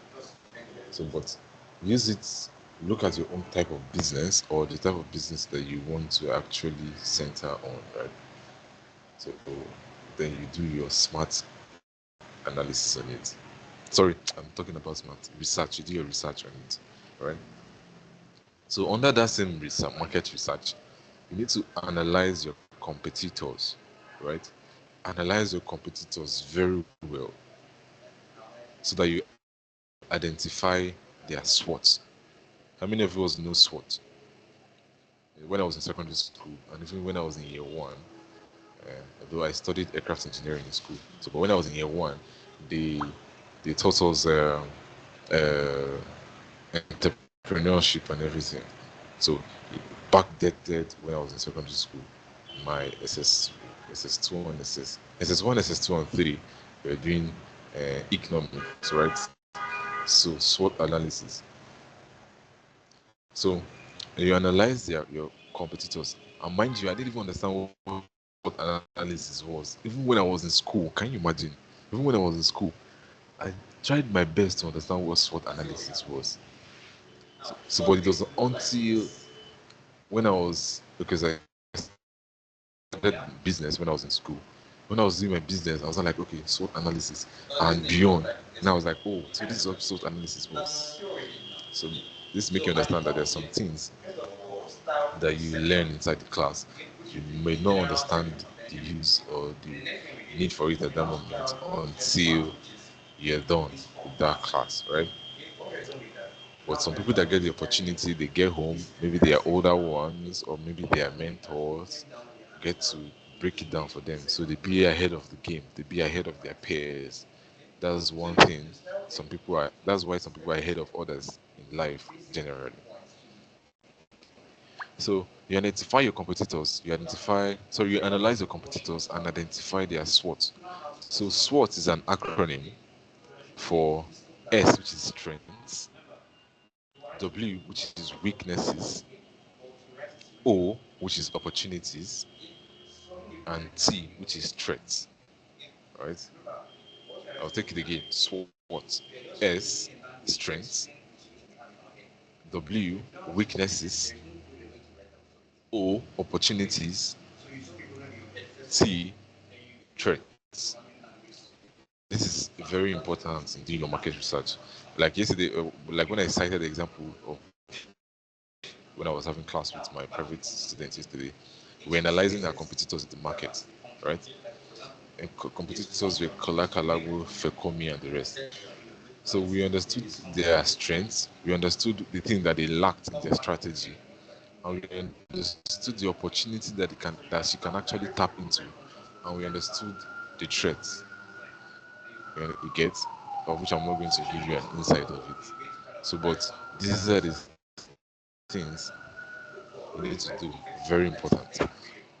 So, but use it. Look at your own type of business or the type of business that you want to actually center on, right? So then you do your smart analysis on it. Sorry, I'm talking about smart research. You do your research on it, right? So under that same research, market research, you need to analyze your competitors, right? Analyze your competitors very well so that you identify their SWOT. How many of us know SWOT? When I was in secondary school, and even when I was in year one, although I studied aircraft engineering in school. So, but when I was in year one, they they taught us uh, entrepreneurship and everything. So backdated when I was in secondary school, my SS2 and SS1, SS2 and 3 were doing economics, right? So SWOT analysis. So you analyze your competitors. And mind you, I didn't even understand what analysis was. Even when I was in school, can you imagine? Even when I was in school, I tried my best to understand what SWOT analysis was. So but it was until when I was, because I started business when I was in school. When I was doing my business, I was not like, okay, SWOT analysis and beyond. Now I was like, oh, so this is what SWOT analysis was. So this make you understand that there's some things that you learn inside the class. You may not understand the use or the need for it at that moment until you're done with that class, right? But some people that get the opportunity, they get home, maybe they are older ones or maybe they are mentors, get to break it down for them. So they be ahead of the game, they be ahead of their peers. That's one thing. That's why some people are ahead of others in life generally. So you identify your competitors, you analyze your competitors and identify their SWOT. So SWOT is an acronym for S, which is strengths, W, which is weaknesses, O, which is opportunities, and T, which is threats. Right? I'll take it again. SWOT. S, strengths, W, weaknesses, O, opportunities, T, threats. This is very important in doing your market research. Like yesterday, like when I cited the example of when I was having class with my private students yesterday, we were analyzing our competitors in the market, right? And competitors were Kalakalago, Fekomi, and the rest. So we understood their strengths, we understood the thing that they lacked in their strategy, and we understood the opportunity that she can actually tap into, and we understood the threats. You get, of which I'm not going to give you an insight of it. So, but these are the things you need to do. Very important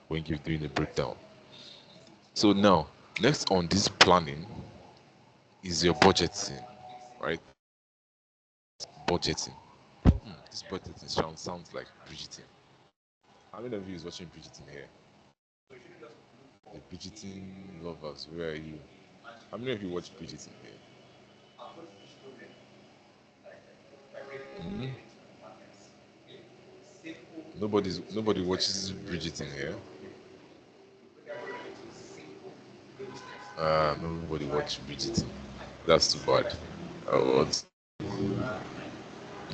when you're doing a breakdown. So now, next on this planning is your budgeting, right? Budgeting. This budgeting sounds like Bridgeting. How many of you is watching Bridgeting here? The Bridgeting lovers, where are you? How many of you watch Bridgeting here? Hmm? Nobody watches Bridgeting here. Nobody watch Bridgeting. That's too bad.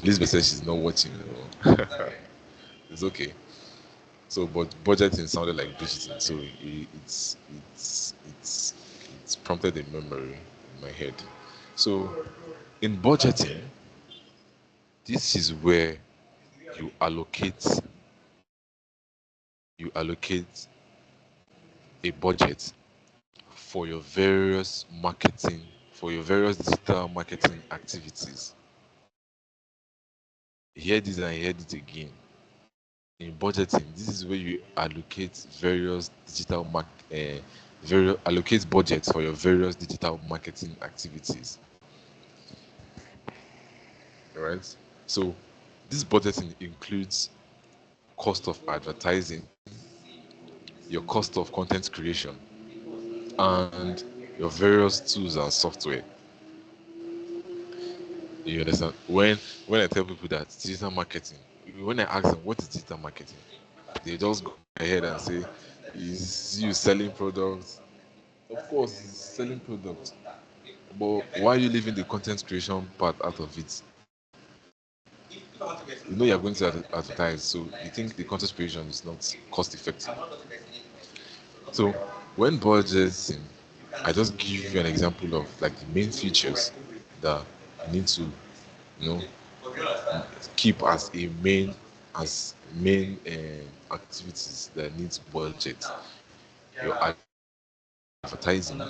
Elizabeth says she's not watching. It's okay. So, but budgeting sounded like budgeting, so it's prompted a memory in my head. So, in budgeting, this is where you allocate you allocate a budget for your various marketing, for your various digital marketing activities. Hear this and hear it again. In budgeting, this is where you allocate various various allocate budgets for your various digital marketing activities. All right. So this budgeting includes cost of advertising, your cost of content creation, and your various tools and software. You understand? When I tell people that digital marketing, when I ask them what is digital marketing, they just go ahead and say, "Is you selling products?" Of course, it's selling products, but why are you leaving the content creation part out of it? You know you're going to advertise, so you think the content creation is not cost effective. So when budgeting, I just give you an example of like the main features that you need to, you know, keep as main activities that need budget. Your advertising,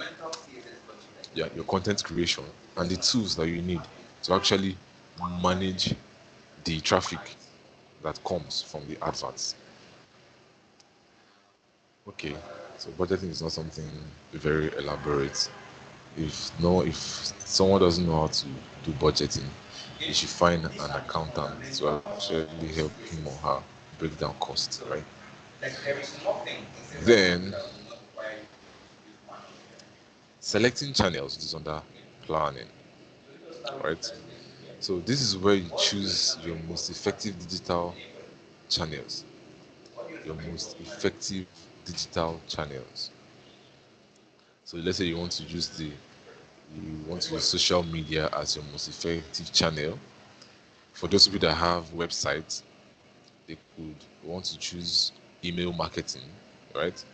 your content creation, and the tools that you need to actually manage the traffic that comes from the adverts. Okay, so budgeting is not something very elaborate. If someone doesn't know how to do budgeting, you should find an accountant to actually help him or her break down costs, right? Then selecting channels is under planning, right? So this is where you choose your most effective digital channels, your most effective digital channels. So let's say you want to use social media as your most effective channel. For those people that have websites, they could want to choose email marketing, right?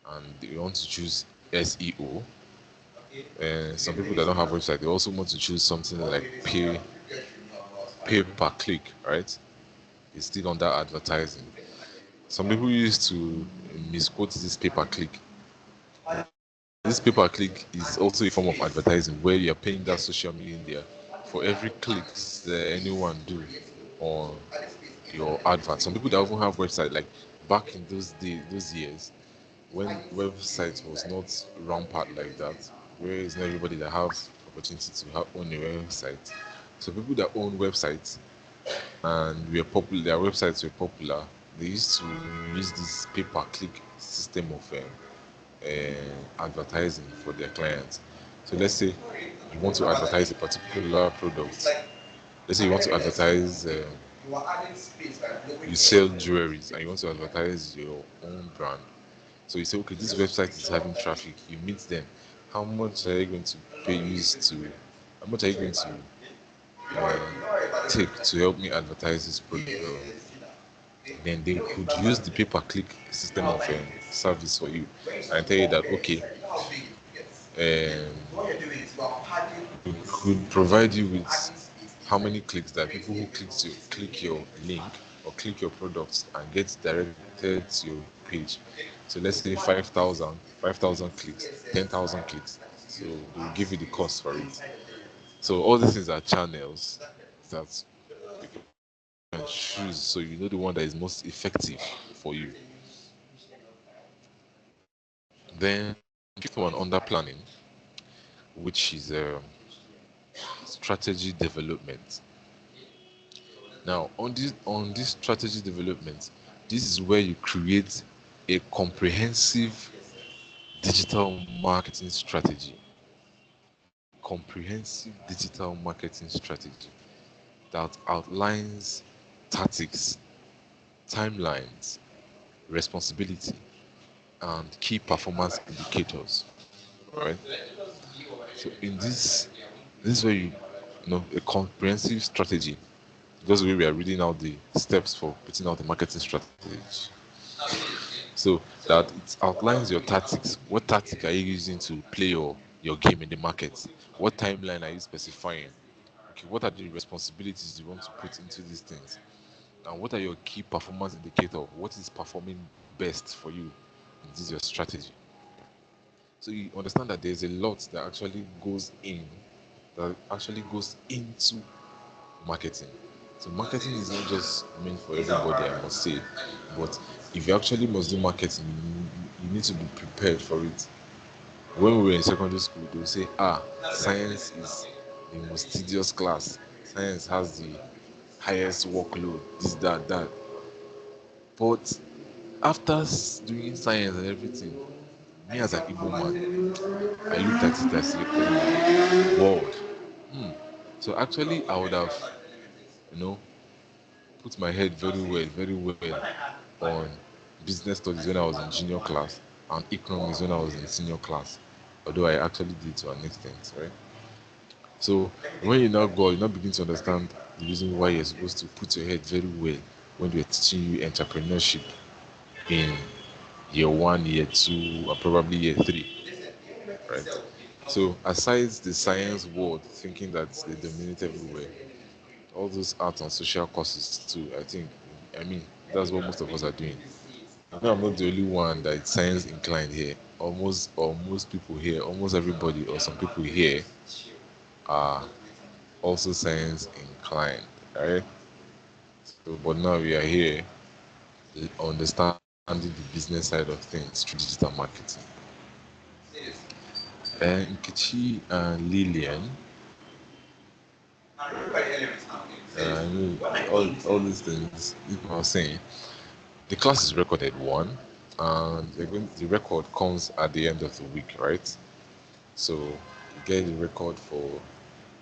And they want to choose SEO. And some people that don't have website, they also want to choose something like pay per click, right? It's still under advertising. Some people used to misquote this pay per click. This pay per click is also a form of advertising where you're paying that social media for every clicks that anyone do on your advert. Some people that even have website like back in those days, those years, when website was not rampant like that, where it's not everybody that have opportunity to own a website. So people that own websites and were popular, their websites were popular. They used to use this pay-per-click system of advertising for their clients. So let's say you want to advertise a particular product. Let's say you want to advertise, you sell jewelries and you want to advertise your own brand. So you say, okay, this website is having traffic. You meet them. How much are you going to pay use to? How much are you going to take to help me advertise this product? Then they could use the pay-per-click system of service for you and tell you that okay, we could provide you with how many clicks that people who click your link or click your products and get directed to your page. So let's say 5,000 clicks, 10,000 clicks. So they will give you the cost for it. So all these things are channels that you can choose so you know the one that is most effective for you. Then fifth one under planning, which is strategy development. Now on this strategy development, this is where you create a comprehensive digital marketing strategy. A comprehensive digital marketing strategy that outlines tactics, timelines, responsibility, and key performance indicators. Right? So in this is where you know a comprehensive strategy Just the way we are reading out the steps for putting out the marketing strategy. So that it outlines your tactics. What tactic are you using to play your game in the market? What timeline are you specifying? Okay, what are the responsibilities you want to put into these things? And what are your key performance indicator? What is performing best for you? This is your strategy. So you understand that there's a lot that actually goes into marketing. So marketing is not just meant for everybody, I must say. But if you actually must do marketing, you need to be prepared for it. When we were in secondary school, they will say, science is the most tedious class. Science has the highest workload, this, that, that. But after doing science and everything, me as an Igbo man, I looked at it as a world. So actually, I would have, you know, put my head very well on business studies when I was in junior class and economics when I was in senior class. Although I actually did to an extent, right? So when you now go, you now begin to understand the reason why you're supposed to put your head very well when they're teaching you entrepreneurship in year one, year two, or probably year three, right? So aside the science world thinking that they dominate everywhere, all those art and social courses too, I mean, that's what most of us are doing. I know I'm not the only one that is science inclined here. Or most people here, almost everybody or some people here are also science inclined, right? So, but now we are here understanding the business side of things through digital marketing. And Nkechi and Lillian, I mean, all these things people are saying. The class is recorded one, and the record comes at the end of the week, right? So you get the record for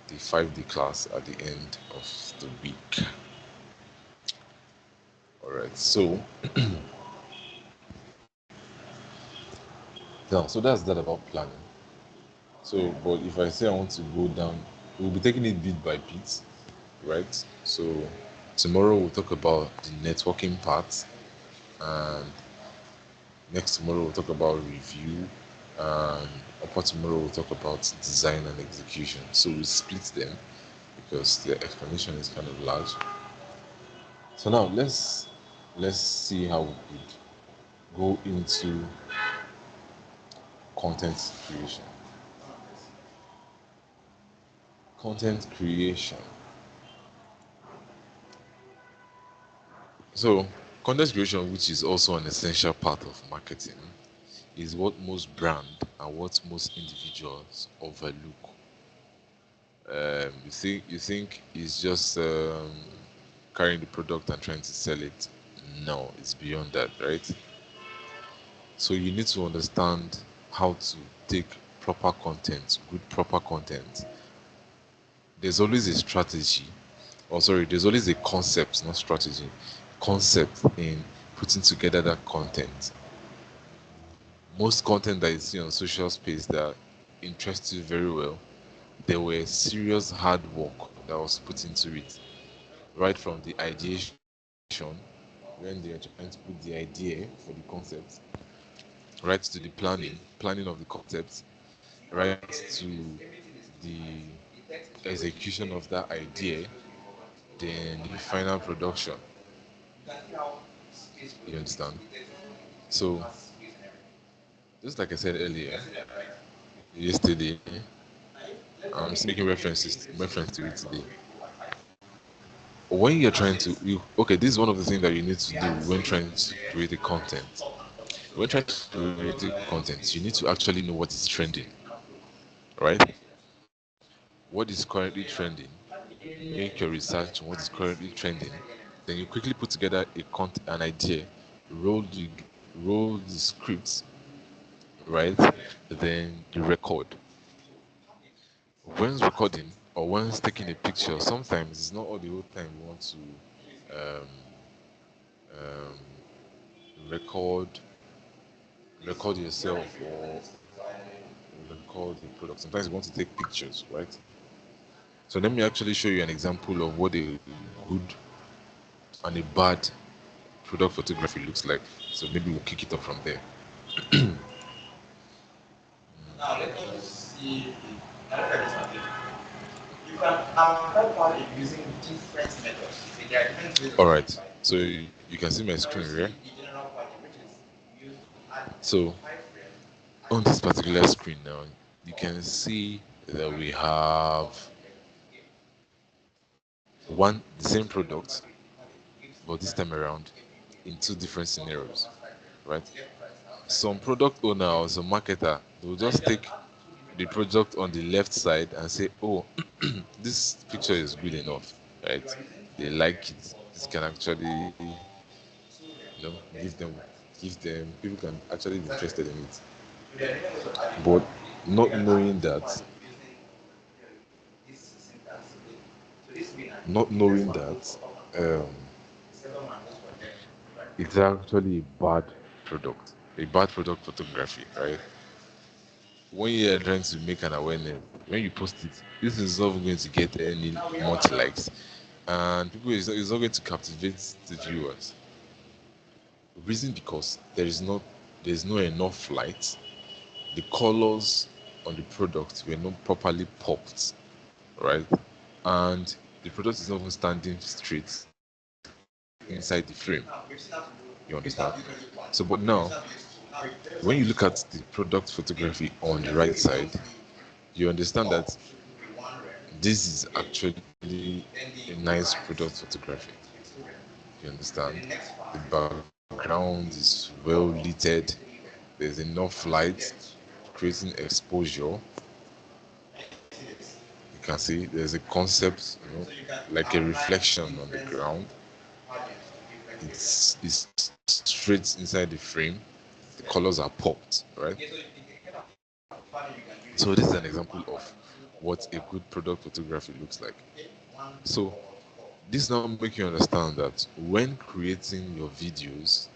the 5D class at the end of the week. All right. So yeah, so that's that about planning. So, but if I say I want to go down, we'll be taking it bit by bit, right? So tomorrow we'll talk about the networking part, and next tomorrow we'll talk about review, and upon tomorrow we'll talk about design and execution. So we split them because the explanation is kind of large. So now let's see how we could go into content creation. Content creation. So content creation, which is also an essential part of marketing, is what most brand and what most individuals overlook. You think it's just carrying the product and trying to sell it. No, it's beyond that, right? So you need to understand how to take proper content, good proper content. There's always a strategy, or sorry, there's always a concept, not strategy, concept in putting together that content. Most content that you see on social space that interests you very well, there were serious hard work that was put into it, right from the ideation, when they are trying to put the idea for the concept, right to the planning of the concept, right to the execution of that idea, then the final production. You understand? So, just like I said earlier, yesterday, I'm still making reference to it today. When you're trying to, okay, this is one of the things that you need to do when trying to create a content. When trying to create a content, you need to actually know what is trending, right? What is currently trending. You make your research on what is currently trending. Then you quickly put together an idea, roll the roll the script, right? Then you record. When recording or when taking a picture, sometimes it's not all the whole time you want to um, record record yourself or record the product. Sometimes you want to take pictures, right? So let me actually show you an example of what a good and a bad product photography looks like. So maybe we'll kick it off from there. Now let us see. Now look at this one. You can amplify it using different methods. There are different ways. All right. So you can see my screen here. So on this particular screen now, you can see that we have the same product, but this time around in two different scenarios, right? Some product owner or some marketer, they will just take the product on the left side and say, oh, this picture is good enough, right? They like it. This can actually, give them, people can actually be interested in it. But not knowing that, um, it's actually a bad product photography, right? When you're trying to make an awareness, when you post it, this is not going to get any much likes, and people is not going to captivate the viewers. Reason because there's no enough light. The colors on the product were not properly popped, right? And the product is not even standing straight inside the frame. You understand? So, but now, when you look at the product photography on the right side, you understand that this is actually a nice product photography. You understand? The background is well lit. There's enough light creating exposure. You can see there's a concept, like a reflection on the ground. It's straight inside the frame. The colors are popped, right? So this is an example of what a good product photography looks like. So this now make you understand that when creating your videos,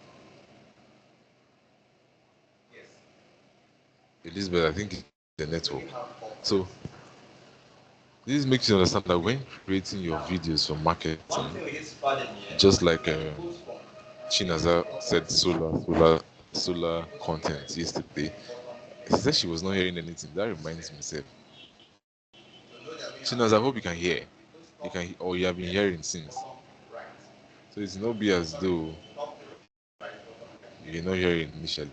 Elizabeth, I think it's the network. So this makes you understand that when creating your videos for marketing, just like Chinaza said, solar content yesterday, she said she was not hearing anything. That reminds me, say, Chinaza, I hope you can hear. Or you have been hearing since. So it's not be as though you're not hearing initially.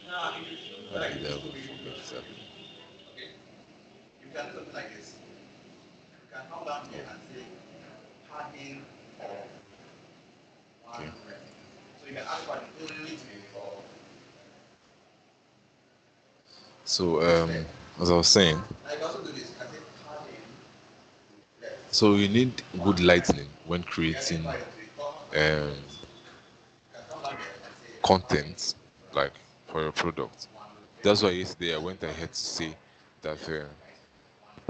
How did I even forget exactly? You can do something like this. You can come down here and say padding of one rep. So you can ask for the only to be for. So as I was saying, I can also do this. I can say padding. So you need good lighting when creating content, like for your product. That's why yesterday I went ahead to say that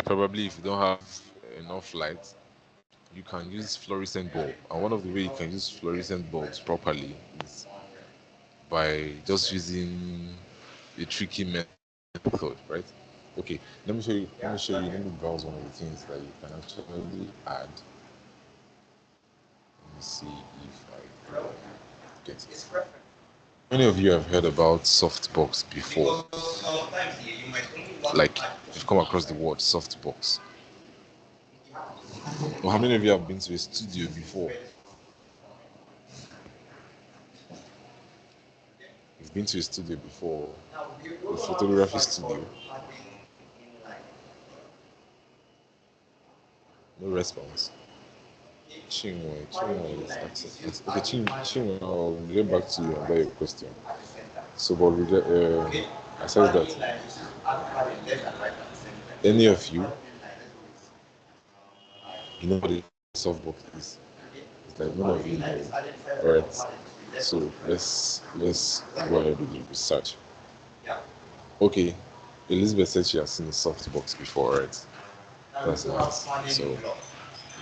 probably if you don't have enough light, you can use fluorescent bulb. And one of the way you can use fluorescent bulbs properly is by just using a tricky method, right? Okay, let me browse one of the things that you can actually add. Let me see if I get it. Many of you have heard about softbox before. Like you've come across the word softbox. Or how many of you have been to a studio before? You've been to a studio before, a photography studio. No response. Chinwe is absent. Okay, Chinwe, I'll get back to you on that your question. So, but aside that, any of you, you know what a softbox is? It's like none of you know. Alright. So let's go ahead with the research. Okay. Elizabeth said she has seen a softbox before, right? That's nice. So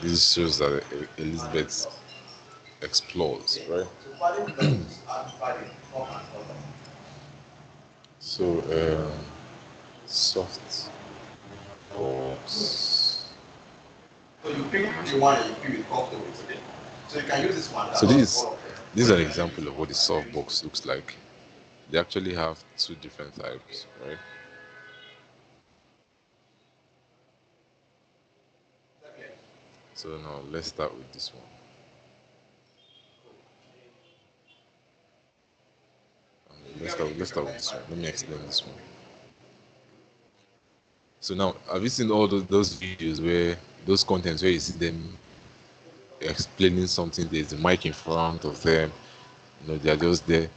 this shows that Elizabeth explores, right? So soft. box. So you pick the one that you feel comfortable with today. So you can use this one. So this is an example of what the soft box looks like. They actually have two different types, right? So now let's start with this one. Let's start with this one. Let me explain this one. So now, have you seen all those videos where those contents where you see them explaining something? There's a mic in front of them, they're just there,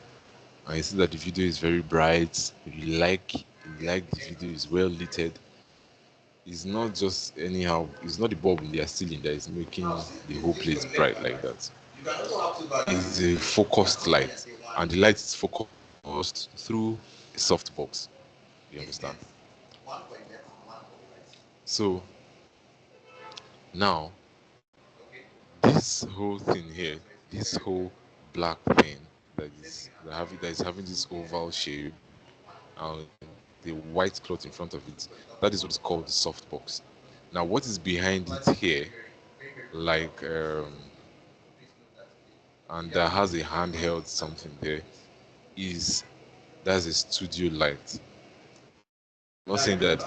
and you see that the video is very bright. You like the video is well lit. It's not just anyhow. It's not the bulb in their ceiling that is making the whole place bright like that. It's a focused light, and the light is focused through a softbox. You understand? So now this whole thing here, this whole black thing that is having this oval shape and the white cloth in front of it, that is what is called the softbox. Now, what is behind it here, like and that has a handheld something there, is that's a studio light. I'm not saying that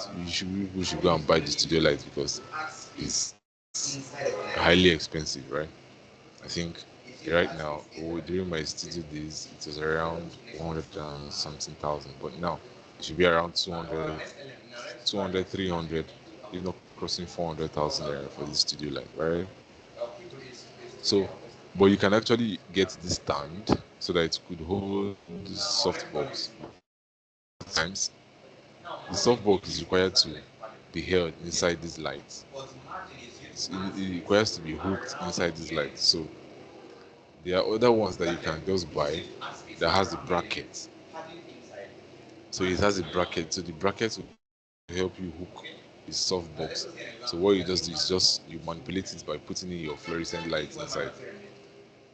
we should go and buy the studio light because it's highly expensive, right? I think right now, during my studio days, it was around 100 and something thousand, but now it should be around 200, 300, if not crossing 400,000 for this studio light, right? So, but you can actually get this stand so that it could hold this softbox. Times the softbox is required to be held inside this light. It requires to be hooked inside this light. So there are other ones that you can just buy that has the bracket. So it has a bracket. So the bracket will help you hook the softbox. So what you just do is just you manipulate it by putting in your fluorescent light inside.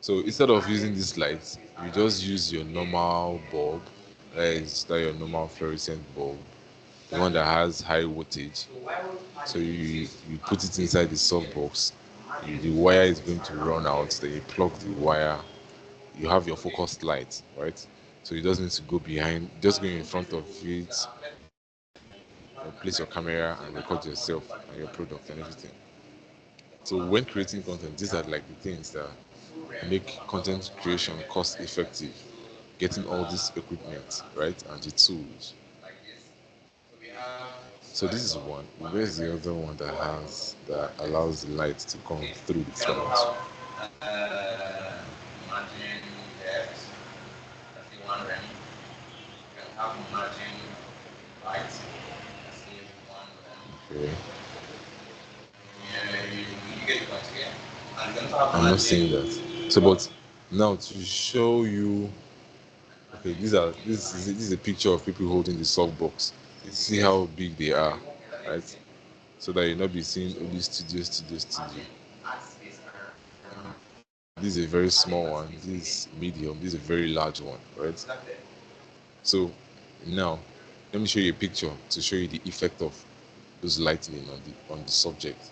So instead of using this light, you just use your normal bulb. That your normal fluorescent bulb, the one that has high wattage. So you put it inside the softbox. The wire is going to run out. Then you plug the wire. You have your focused light, right? So you just need to go behind, just go in front of it, place your camera and record yourself and your product and everything. So when creating content, these are like the things that make content creation cost effective. Getting all this equipment, right, and the tools. So this is one. Where's the other one that allows the light to come through the front? Okay. I'm not saying that. So, but now to show you, okay, this is a picture of people holding the softbox. You see how big they are, right? So that you'll not be seeing only studio. This is a very small one. This is medium. This is a very large one, right? So now, let me show you a picture to show you the effect of those lightning on the subject.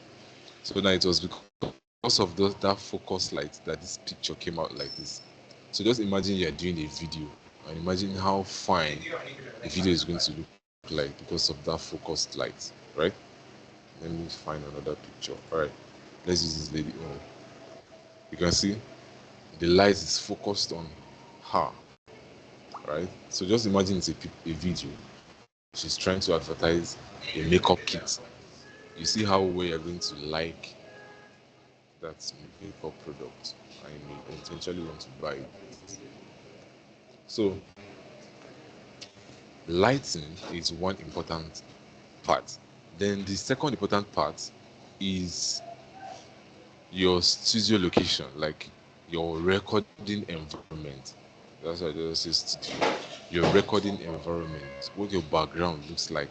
So now it was because of that focus light that this picture came out like this. So just imagine you're doing a video and imagine how fine the video is going to look like because of that focused light, right? Let me find another picture. All right, let's use this lady. You can see the light is focused on her, right? So just imagine it's a video. She's trying to advertise a makeup kit. You see how well you're going to like that makeup product and you may potentially want to buy it. So lighting is one important part. Then the second important part is your studio location, like your recording environment. That's why I just say studio. Your recording environment, what your background looks like.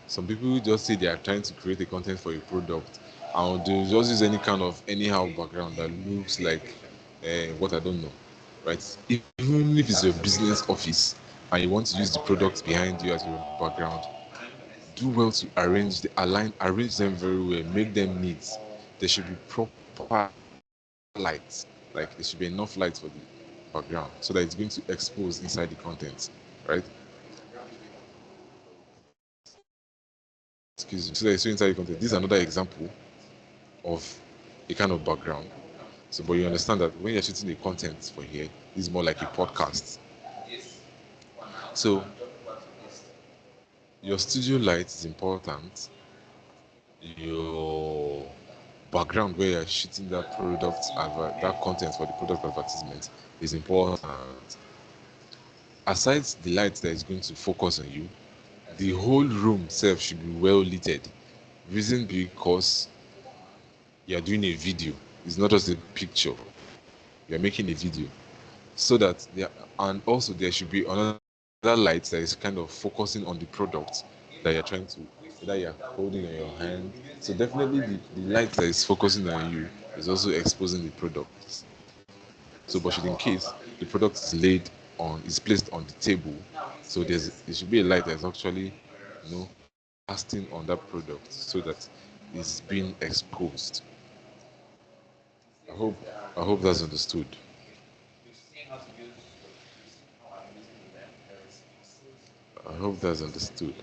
Some people just say they are trying to create a content for a product and they just use any kind of anyhow background that looks like what I don't know, right? Even if it's a business office and you want to use the product behind you as your background, do well to arrange them very well, make them neat. There should be proper light, like there should be enough light for the background so that it's going to expose inside the content, right? Excuse me. So that it's so inside the content. This is another example of a kind of background. So, but you understand that when you're shooting the content for here, it's more like a podcast. So, your studio light is important. Your background where you're shooting that content for the product advertisement is important. Aside the light that is going to focus on you, the whole room itself should be well lighted. Reason because you're doing a video. It's not just a picture. You're making a video. So that there, and also there should be another light that is kind of focusing on the product that you're trying to, that you're holding in your hand. So definitely the light that is focusing on you is also exposing the product. So but should in case the product is placed on the table, so there should be a light that's actually, casting on that product so that it's being exposed. I hope I hope that's understood. I hope that's understood.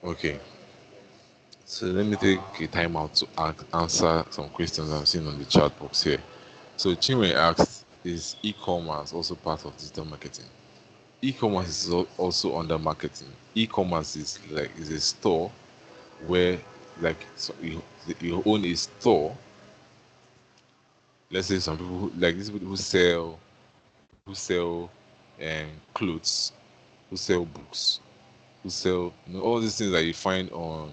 Okay. So let me take a time out to answer some questions I'm seeing on the chat box here. So Chinwe asked, is e-commerce also part of digital marketing? E-commerce is also under marketing. E-commerce is a store where, like, so you own a store. Let's say some people like these people who sell clothes, who sell books, who sell all these things that you find on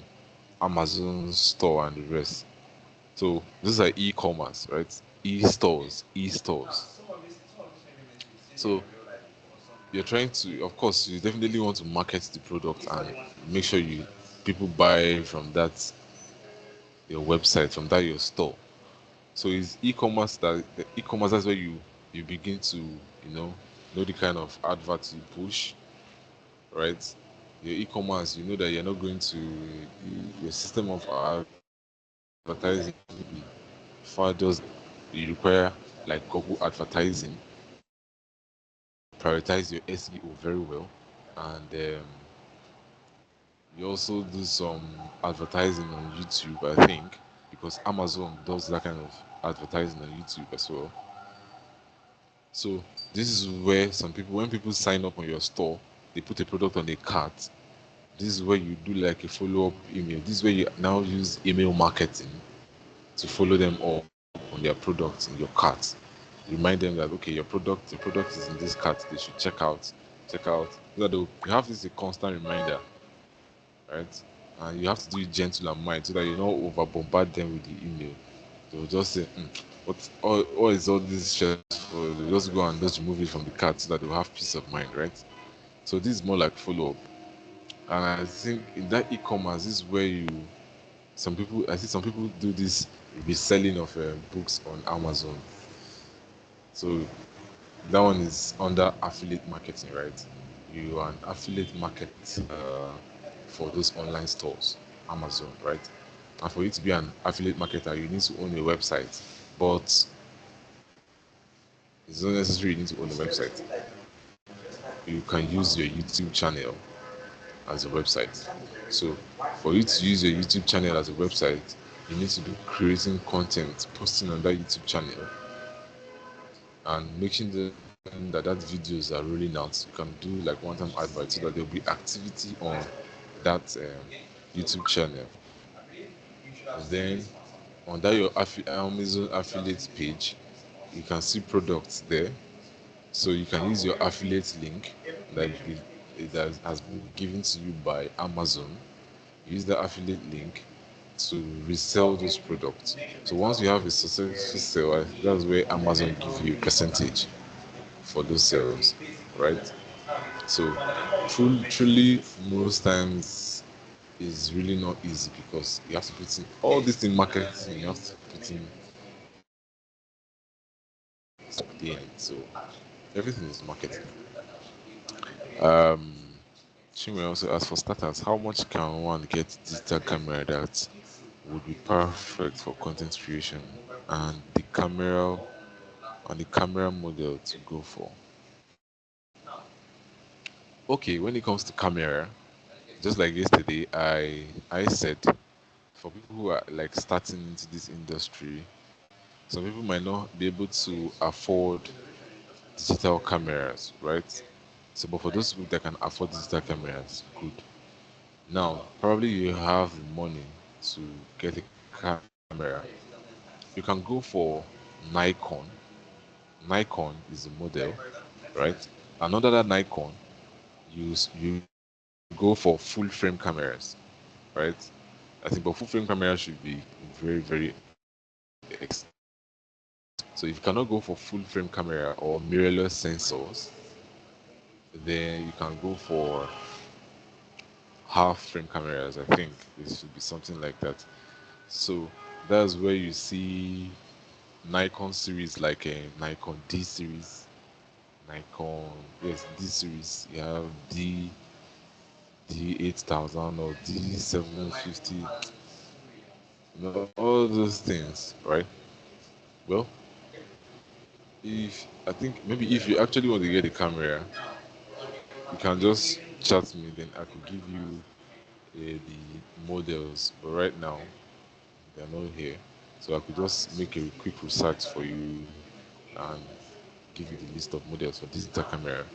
Amazon store and the rest. So these are e-commerce, right? E-stores. So you're trying to, of course, you definitely want to market the product and make sure you people buy from that your website, from that your store. So it's e-commerce the e-commerce that's where you begin to know the kind of adverts you push, right? Your e-commerce, you know that you're not going to your system of advertising far does you require like Google advertising, prioritize your SEO very well, and you also do some advertising on YouTube, I think, because Amazon does that kind of advertising on YouTube as well. So this is where when people sign up on your store, they put a product on a cart. This is where you do like a follow-up email. This is where you now use email marketing to follow them up on their products in your cart. Remind them that okay, the product is in this cart. They should check out. So that you have this a constant reminder, right? And you have to do it gentle and mild so that you don't over bombard them with the email. They'll just say, what is all this stressful? They just go and just remove it from the cart so that they'll have peace of mind, right? So this is more like follow up. And I think in that e-commerce this is where I see some people do this reselling of books on Amazon. So that one is under affiliate marketing, right? You are an affiliate market for those online stores, Amazon, right? And for you to be an affiliate marketer, you need to own a website. But it's not necessary you need to own a website. You can use your YouTube channel as a website. So for you to use your YouTube channel as a website, you need to be creating content, posting on that YouTube channel, and making that videos are rolling out. You can do like one-time advert so that there'll be activity on that YouTube channel. And then on that your Amazon affiliate page, you can see products there. So you can use your affiliate link that has been given to you by Amazon. Use the affiliate link to resell those products. So once you have a successful sale, that's where Amazon gives you a percentage for those sales, right? So truly, most times is really not easy because you have to put in all this in marketing. You have to put in something. So everything is marketing. Um, Chinwe also asked for starters, how much can one get digital camera that would be perfect for content creation and the camera model to go for? Okay, when it comes to camera, just like yesterday, I said for people who are like starting into this industry, some people might not be able to afford digital cameras, right? So, but for those people that can afford digital cameras, good. Now, probably you have the money to get a camera. You can go for Nikon. Nikon is a model, right? And under that Nikon, you go for full frame cameras, right? I think, but full frame cameras should be very, very expensive. So if you cannot go for full frame camera or mirrorless sensors, then you can go for half frame cameras. I think it should be something like that. So that's where you see Nikon series like a Nikon D series, Nikon, yes, D series. You have D8000 or D750, all those things, right? Well, if I think maybe if you actually want to get a camera, you can just chat me. Then I could give you the models. But right now, they're not here, so I could just make a quick research for you and give you the list of models for digital camera.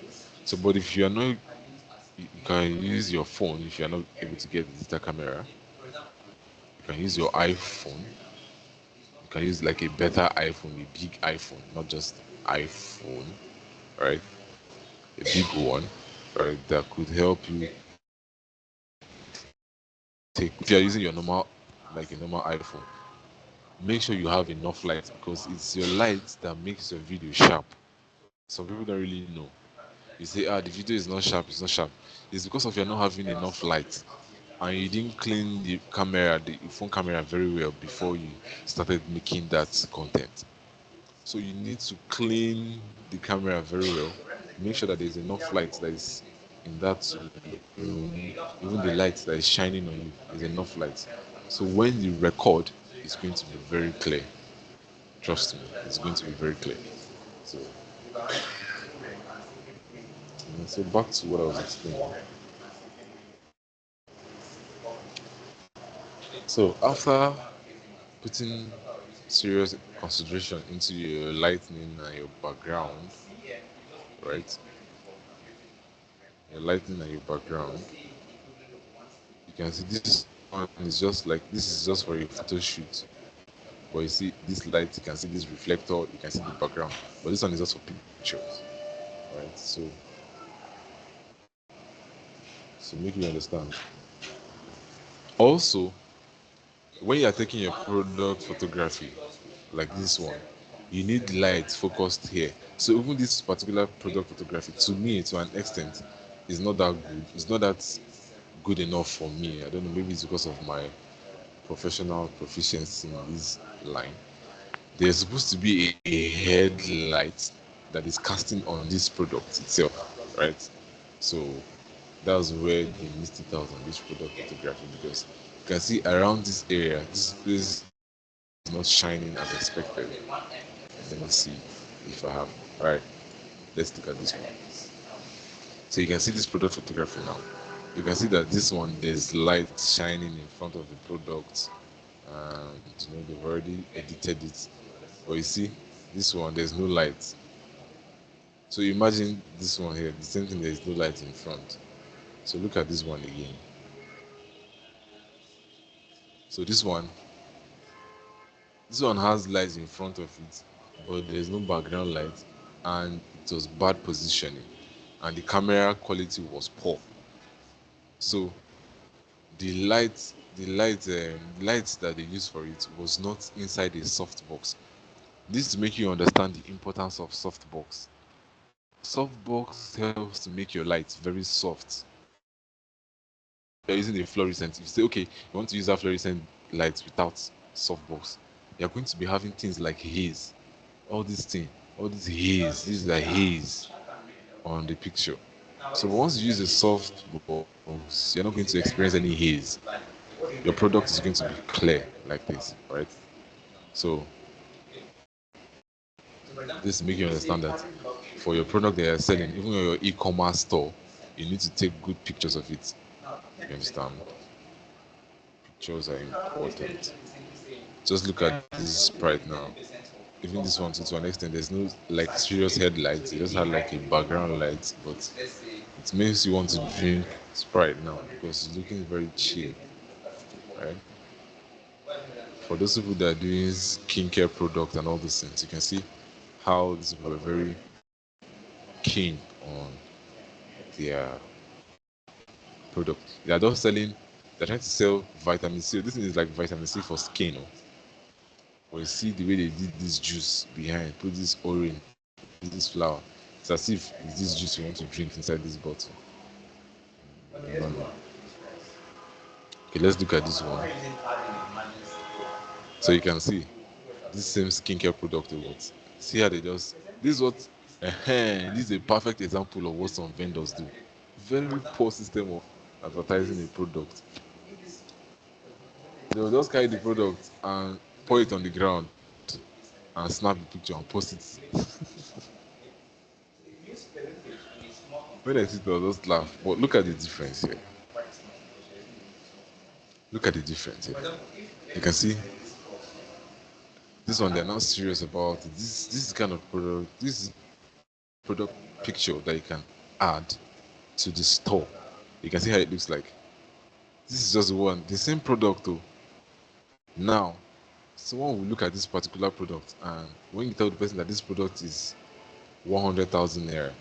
So, but if you are not, you can use your phone. If you are not able to get the digital camera, you can use your iPhone. You can use like a better iPhone, a big iPhone, not just iPhone, right? A big one, right? That could help you take. If you are using your normal, like a normal iPhone, make sure you have enough light because it's your light that makes your video sharp. Some people don't really know. You say, ah, the video is not sharp, it's not sharp. It's because of you're not having enough light and you didn't clean the camera, the phone camera very well before you started making that content. So you need to clean the camera very well. Make sure that there's enough light that is in that room, even the light that is shining on you is enough light. So when you record, it's going to be very clear. Trust me, it's going to be very clear. So, so back to what I was explaining. So after putting serious consideration into your lighting and your background, right? Your lighting and your background, you can see this one is just like this is just for a photo shoot. But you see this light, you can see this reflector, you can see the background. But this one is just for pictures, right? So make you understand. Also, when you are taking your product photography, like this one, you need light focused here. So even this particular product photography, to me, to an extent, is not that good. It's not that good enough for me. I don't know. Maybe it's because of my professional proficiency in this line. There's supposed to be a headlight that is casting on this product itself, right? So that's where they missed it out on this product photography because you can see around this area, this place is not shining as expected. Let me see if I have. All right, let's look at this one. So you can see this product photography now. You can see that this one there's light shining in front of the product, and they've already edited it. But you see, this one there's no light. So imagine this one here, the same thing. There's no light in front. So look at this one again. So this one has lights in front of it, but there's no background light, and it was bad positioning, and the camera quality was poor. So the light that they used for it was not inside a softbox. This is to make you understand the importance of softbox. Softbox helps to make your light very soft. You're using a fluorescent. If you say, okay, you want to use that fluorescent light without softbox, you're going to be having things like haze. All this thing, all this haze, this is the haze on the picture. So once you use a soft box, you're not going to experience any haze. Your product is going to be clear like this, right? So this make you understand that for your product they are selling, even on your e-commerce store, you need to take good pictures of it. You understand? Pictures are important. Just look at this Sprite now. Even this one, to an extent, there's no like serious headlights. It just had like a background light, but it makes you want to drink Sprite now because it's looking very chill, right? For those people that are doing skincare products and all these things, you can see how these people are very keen on their product. They are just selling, they're trying to sell vitamin C. This thing is like vitamin C for skin. Oh. But you see the way they did this juice behind, put this orange, this flower. It's as if it's this juice you want to drink inside this bottle. Okay, let's look at this one. So you can see this same skincare product what. See how they just this is what this is a perfect example of what some vendors do. Very poor system of advertising a product. They will just carry the product and pour it on the ground and snap the picture and post it. When I see it, I'll just laugh. But look at the difference here. Look at the difference here. You can see this one they're not serious about it. This is kind of product. This is product picture that you can add to the store. You can see how it looks like. This is just one, the same product though. Now, someone will look at this particular product, and when you tell the person that this product is 100,000 naira,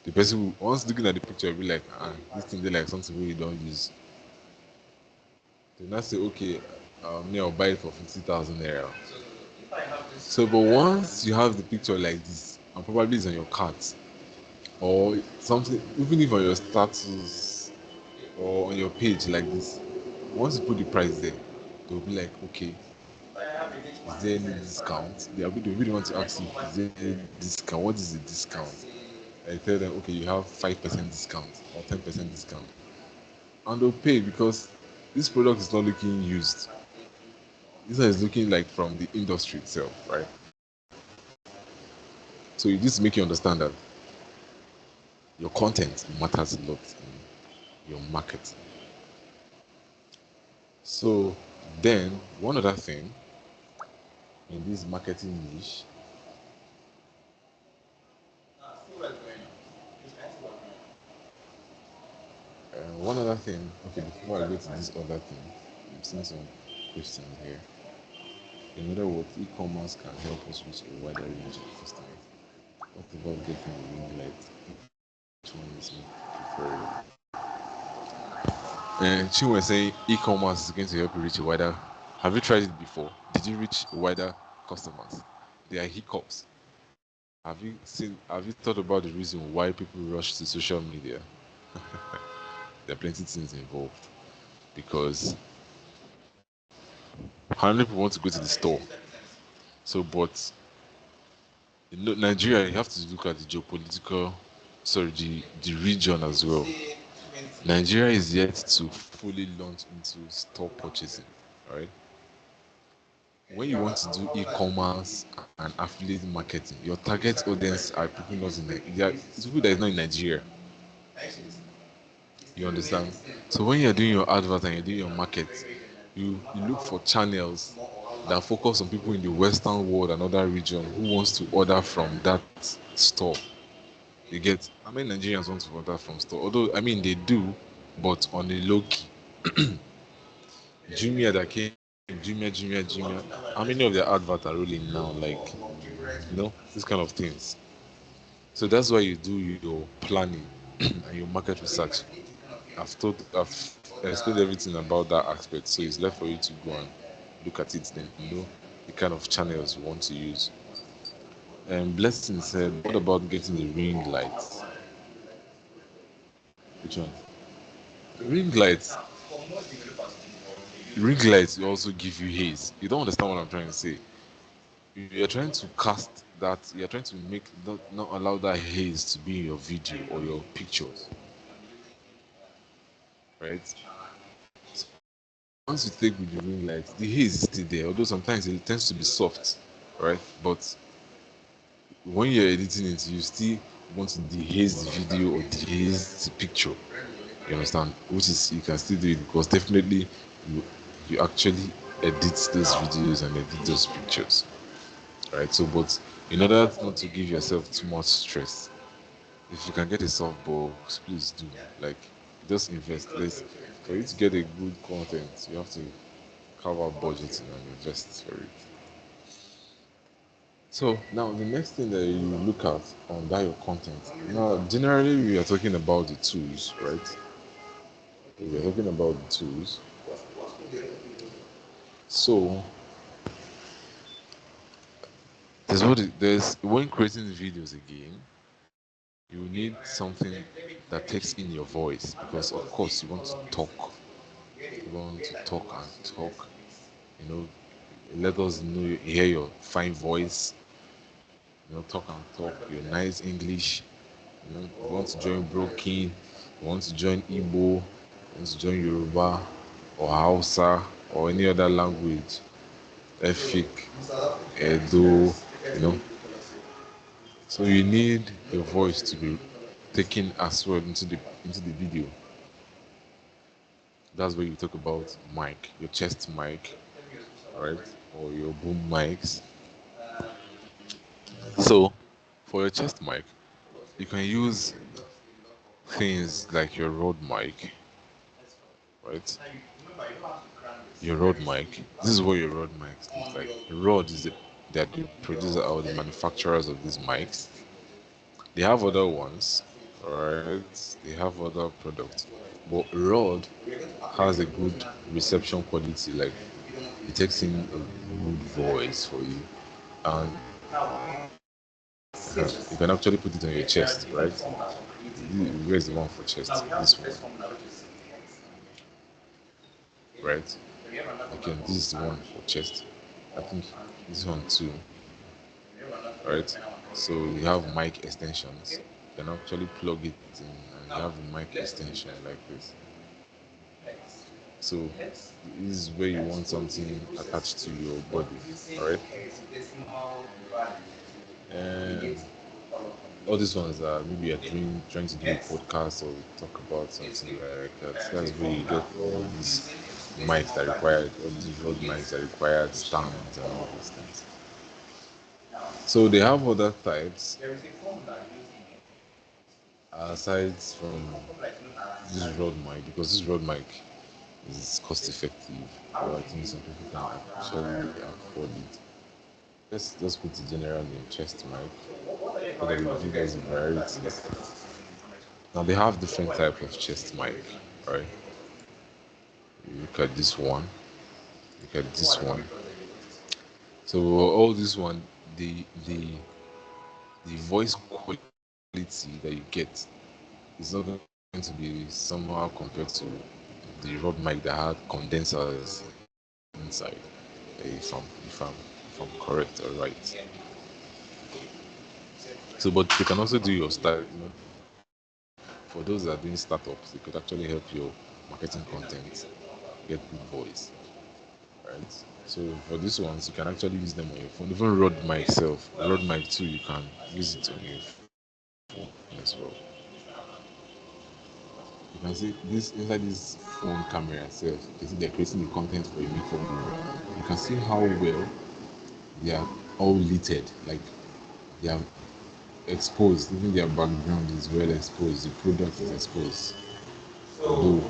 the person will, once looking at the picture, will be like, this thing they like something we don't use. They not say, okay, I'll buy it for 50,000 naira. So, but once you have the picture like this, and probably it's on your cart, or something, even if on your status or on your page like this, once you put the price there, they'll be like, okay, is there any discount? They really want to ask you, is there any discount? What is the discount? I tell them, okay, you have 5% discount or 10% discount. And they'll pay because this product is not looking used. This one is looking like from the industry itself, right? So it just make you understand that your content matters a lot in your market. So then one other thing in this marketing niche, one other thing, okay, before I go to this other thing, I'm seeing some questions here. In other words, e-commerce can help us reach a wider range of customers. What about getting a ring light? Which one is more preferable? And she was saying e-commerce is going to help you reach a wider. Have you tried it before? Did you reach wider customers? There are hiccups. Have you thought about the reason why people rush to social media? There are plenty of things involved because how many people want to go to the store? So, but in Nigeria, you have to look at the geopolitical, sorry, the region as well. Nigeria is yet to fully launch into store purchasing. All right. When you want to do e-commerce and affiliate marketing, your target audience are people not in Nigeria. It's people that is not in Nigeria. You understand? So when you're doing your advert and you're doing your market, you look for channels that focus on people in the Western world and other region who wants to order from that store. You get how many Nigerians want to order from store? Although I mean they do, but on a low key. Jumia that came, Jumia. How many of their adverts are rolling now? Like, these kind of things. So that's why you do your planning and your market research. I've explained everything about that aspect. So it's left for you to go and look at it. Then the kind of channels you want to use. And Blessing said, "What about getting the ring lights? Which one? Ring lights. Ring lights will also give you haze. You don't understand what I'm trying to say. You're trying to cast that you're trying to make, not allow that haze to be in your video or your pictures, right? So once you take with the ring light, the haze is still there, although sometimes it tends to be soft, right? But when you're editing it, you still want to dehaze the video or dehaze the picture. You understand? Which is, you can still do it because definitely you you actually edit those videos and edit those pictures, right? So, but in order not to give yourself too much stress, if you can get a softbox, please do. Like, just invest. This for you to get a good content, you have to cover budgeting and invest for it. So now the next thing that you look at on that your content. Now, generally we are talking about the tools, right? We are talking about the tools. So there's when creating videos again, you need something that takes in your voice because of course you want to talk. You want to talk and talk. You know, let us know you hear your fine voice. You know, talk and talk. Your nice English. You know, you want to join Broken. You want to join Igbo. You want to join Yoruba or Hausa or any other language. Efik, Edo. You know, so you need your voice to be taken as well into the video. That's where you talk about mic, your chest mic, right, or your boom mics. So for your chest mic, you can use things like your Rode mic, right? Your Rode mic. This is what your Rode mics look like. Rode is they're the producer or the manufacturers of these mics. They have other ones, right? They have other products, but Rode has a good reception quality. Like, it takes in a good voice for you, and you can actually put it on your chest, right? Where's the one for chest? This one, right? Okay, this is the one for chest. I think this one too, right? So you have mic extensions. You can actually plug it in, and you have a mic extension like this. So this is where you want something attached to your body, alright? And all these ones are maybe you're trying to do a podcast or talk about something like that. That's where you get all these mics that required, all these road mics that required stands and all those things. So they have other types aside from this road mic because this road mic is cost effective. But I think some people can actually afford it. Let's just put the general name chest mic so that it gives us variety. Now they have different type of chest mic, right? You look at this one, look at this one. So all this one, the voice quality that you get is not going to be somehow compared to the Rode mic that had condensers inside. If I'm correct or right. So, but they can also do your style. You know, for those that are doing startups, they could actually help your marketing content get good voice, right? So for these ones, you can actually use them on your phone. Even Rode mic itself, Rode mic too, you can use it on your phone as well. You can see this inside this phone camera itself. You can see they're creating the content for you for you. You can see how well they are all littered, like they are exposed. Even their background is well exposed. The product is exposed. Although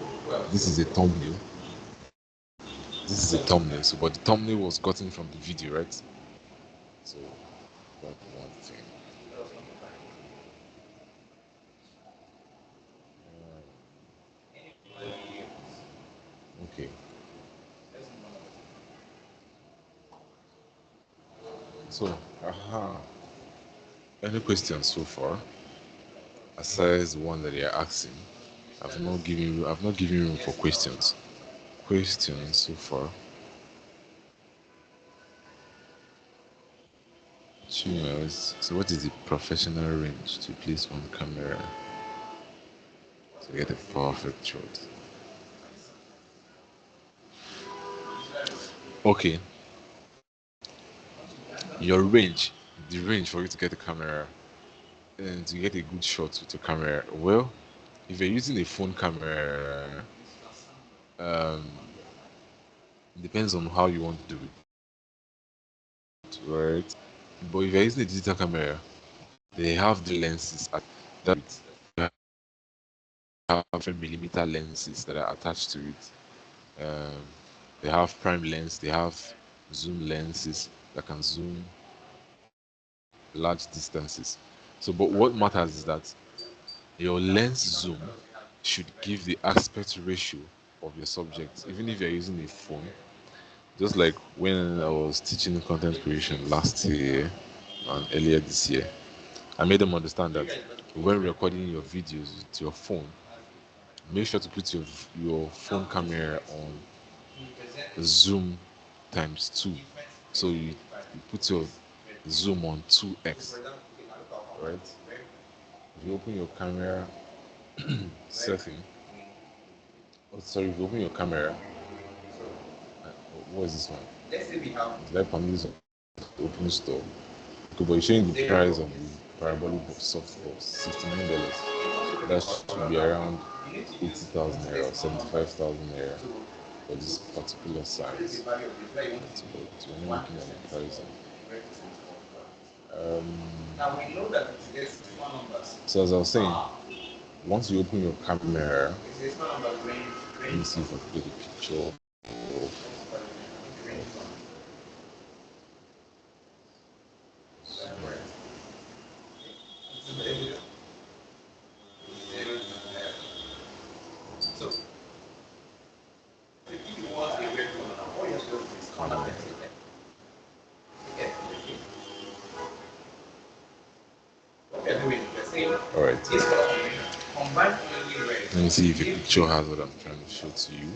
this is a thumbnail, this is a thumbnail. So, but the thumbnail was gotten from the video, right? So that's one thing. Okay. So, any questions so far? Aside the one that they are asking, I've not given room for questions. Questions so far. So what is the professional range to place on camera to get a perfect shot? Okay, your range, the range for you to get a camera and to get a good shot with your camera. Well, if you're using a phone camera, um, it depends on how you want to do it, right? But if you're using a digital camera, they have the lenses that have different millimeter lenses that are attached to it. Um, they have prime lens, they have zoom lenses that can zoom large distances. So, but what matters is that your lens zoom should give the aspect ratio of your subject, even if you're using a phone. Just like when I was teaching content creation last year and earlier this year, I made them understand that when recording your videos with your phone, make sure to put your phone camera on zoom times 2. So you put your zoom on 2x, right? If you open your camera setting, oh sorry, if you open your camera, uh, what is this one? Did I permit this to open store? Okay, but you're showing the price of the parabolic softbox, $69. That should be around 80,000 naira or 75,000 naira for this particular size. But we're not looking at the price. So as I was saying, once you open your camera, let me see if I can get a picture of camera. Alright. Let me see if the picture has what I'm trying to show to you.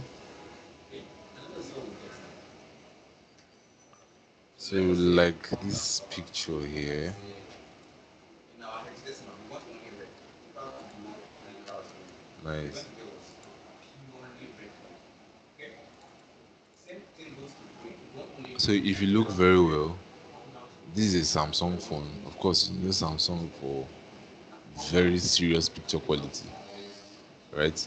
So like this picture here. Nice. So if you look very well, this is a Samsung phone. Of course, you know Samsung for very serious picture quality, right?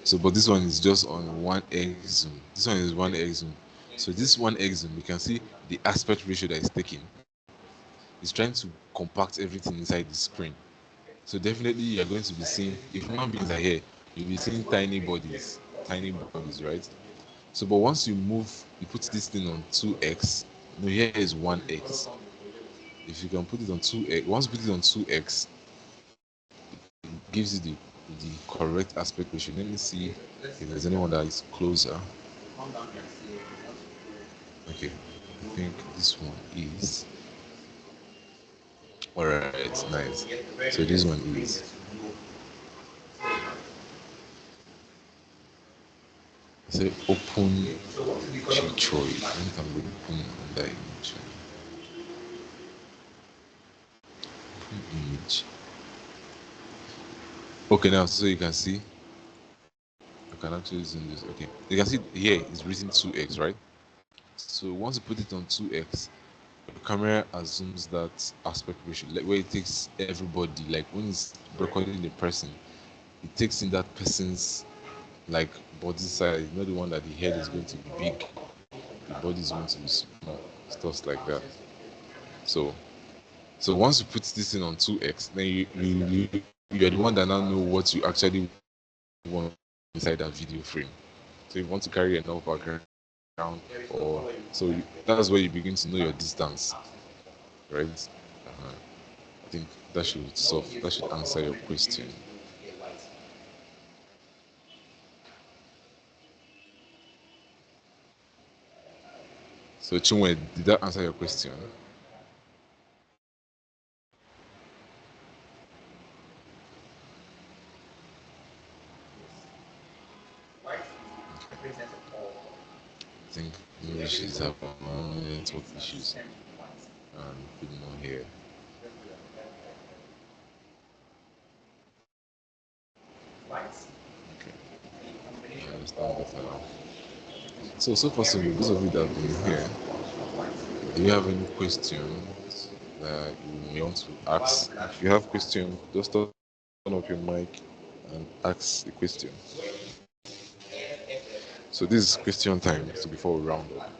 So, but this one is just on 1x zoom. This one is 1x zoom. So this 1x zoom, you can see the aspect ratio that is taking. It's trying to compact everything inside the screen. So definitely you're going to be seeing, if human beings are here, you'll be seeing tiny bodies, right? So, but once you move, you put this thing on 2x. No, here is 1x. If you can put it on 2x, once you put it on 2x, it gives you the correct aspect ratio. Let me see if there's anyone that is closer. Okay, I think this one is. Alright, nice. So this one is. Say open picture. When can we open under image? Open image. Okay, now so you can see. I can actually zoom this. Okay, you can see here is written 2x, right? So once you put it on 2x, the camera assumes that aspect ratio, like where it takes everybody, like when it's recording the person, it takes in that person's like body size, not the one that the head is going to be big, the body is going to be small, stuff like that. So so once you put this in on 2x, then you're the one that now know what you actually want inside that video frame. So if you want to carry enough background, or so that's where you begin to know your distance, right? I think that should answer your question. So Chinwe, did that answer your question? I think maybe she's having network issues and a bit more here. Uh, so far, so good. Those of you that have been here, do you have any questions that you may want to ask? If you have questions, just turn up your mic and ask a question. So this is question time. So before we round up.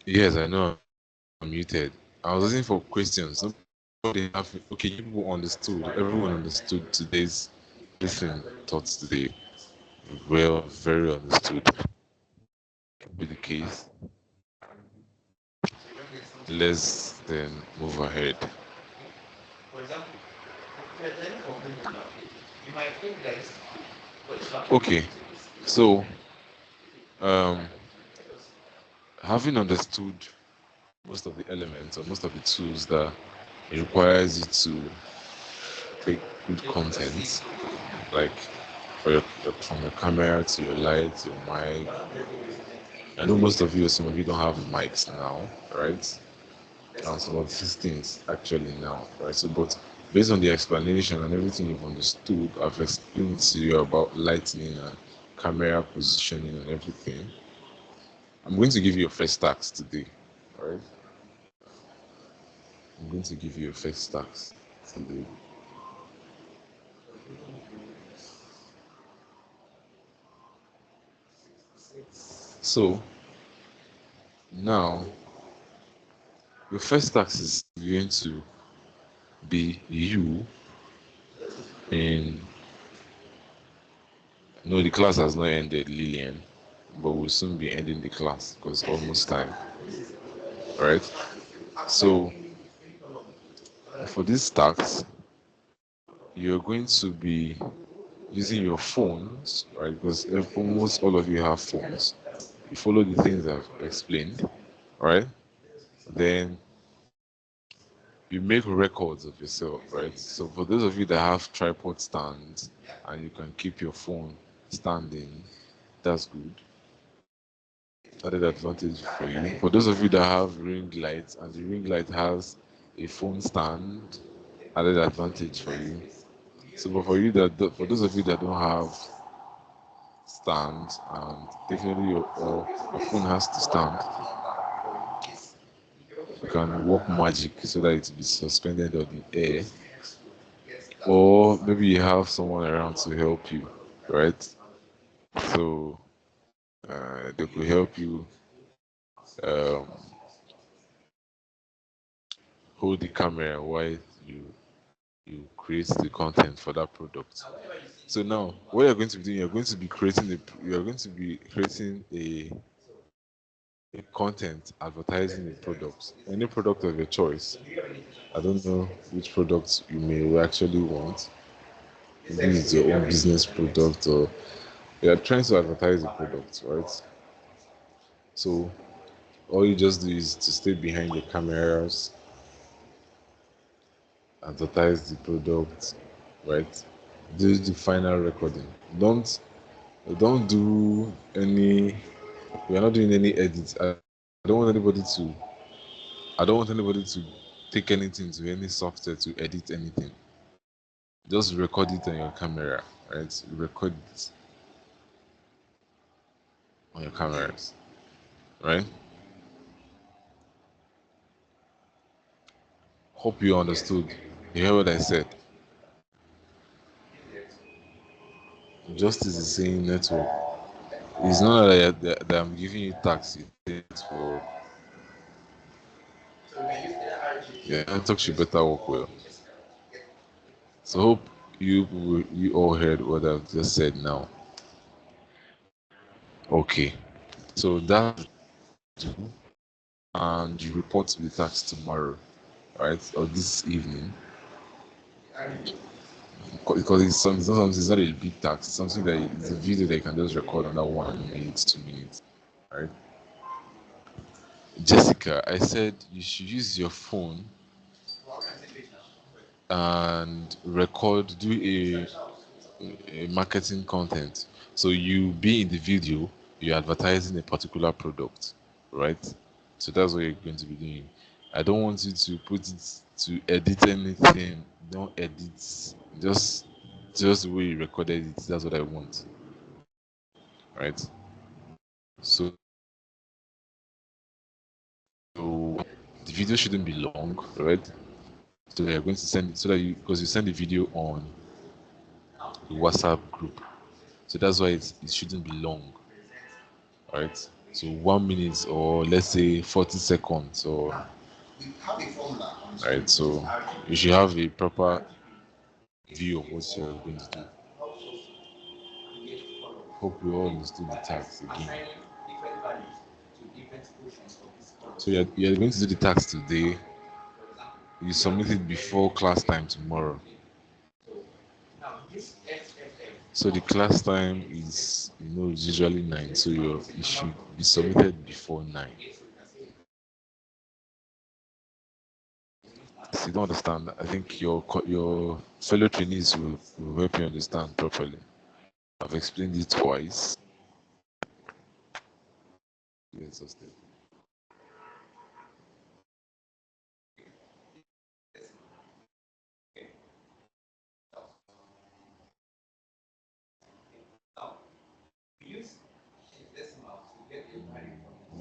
Yes, I know I'm muted. I was listening for questions. Nobody have. Okay, you people understood. Everyone understood today's listen thoughts today. Well, very understood. Be the case. Let's then move ahead. Okay, so um, having understood most of the elements or most of the tools that it requires you to take good content, like from your camera to your lights, your mic. I know most of you, or some of you don't have mics now, right? And some of these things actually now, right? So, but based on the explanation and everything you've understood, I've explained to you about lighting and camera positioning and everything. I'm going to give you a first task today, all right? I'm going to give you a first task today. So now, your first task is going to be you, and no, the class has not ended, Lillian, but we'll soon be ending the class because it's almost time, all right? So for this task, you're going to be using your phones, right? Because almost all of you have phones. You follow the things I've explained, right? Then you make records of yourself, right? So for those of you that have tripod stands and you can keep your phone standing, that's good. Added advantage for you. For those of you that have ring lights and the ring light has a phone stand, added advantage for you. So, but for you for those of you that don't have stands and definitely your phone has to stand, you can work magic so that it will be suspended on the air, or maybe you have someone around to help you, right? So they could help you um, hold the camera while you create the content for that product. So now, what you're going to be doing, you're going to be creating a content advertising a product, any product of your choice. I don't know which product you may actually want. Maybe it's your own business product or you're trying to advertise a product, right? So all you just do is to stay behind the cameras, advertise the product, right? Do the final recording. Don't do any. We are not doing any edits. I don't want anybody to. I don't want anybody to take anything to any software to edit anything. Just record it on your camera, right? Record it on your cameras, right? Hope you understood. You hear what I said? Justice is saying network. It's not that I'm giving you tax. You think it's for yeah, network should better work well. So hope you all heard what I've just said now. Okay. So that's and you report to the tax tomorrow, right? Or this evening. Because it's not a big tax. It's something that it's a video that you can just record under 1 minute, 2 minutes. Right? Jessica, I said you should use your phone and record, do a marketing content. So you be in the video, you're advertising a particular product, right? So that's what you're going to be doing. I don't want you to put it to edit anything. Don't edit. Just the way you recorded it. That's what I want, right? So the video shouldn't be long, right? So you're going to send it so that you because you send the video on the WhatsApp group. So that's why it shouldn't be long, right? So 1 minute or let's say 40 seconds or right. So you should have a proper view of what you're going to do. Hope we all understood the task again. So you're going to do the task today. You submit it before class time tomorrow. So the class time is usually 9. So it should be submitted before 9. So you don't understand. I think your fellow trainees will help you understand properly. I've explained it twice. You're exhausted.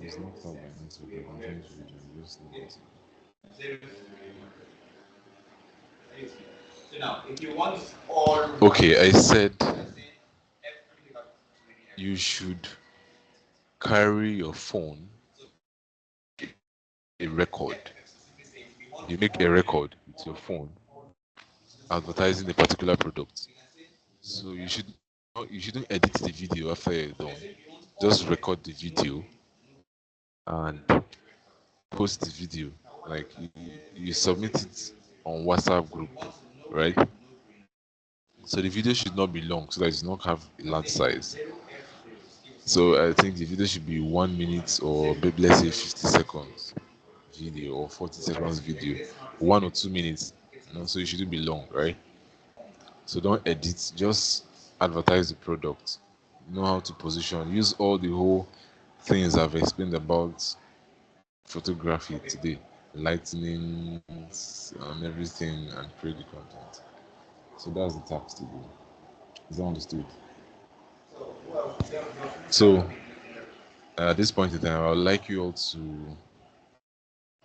It's not how my network. I'm trying to read. Just leave it. Okay, I said you should carry your phone, a record. You make a record with your phone advertising a particular product. So you shouldn't edit the video after you're done. Just record the video and post the video. Like you submit it on WhatsApp group, right? So the video should not be long so that it does not have a large size. So I think the video should be 1 minute or maybe let's say 50 seconds video or 40 seconds video, 1 or 2 minutes. So it shouldn't be long, right? So don't edit, just advertise the product. Know how to position. Use all the whole things I've explained about photography today, lightning and everything, and create the content. So that's the task to do. Is that understood? So at this point in time, I would like you all to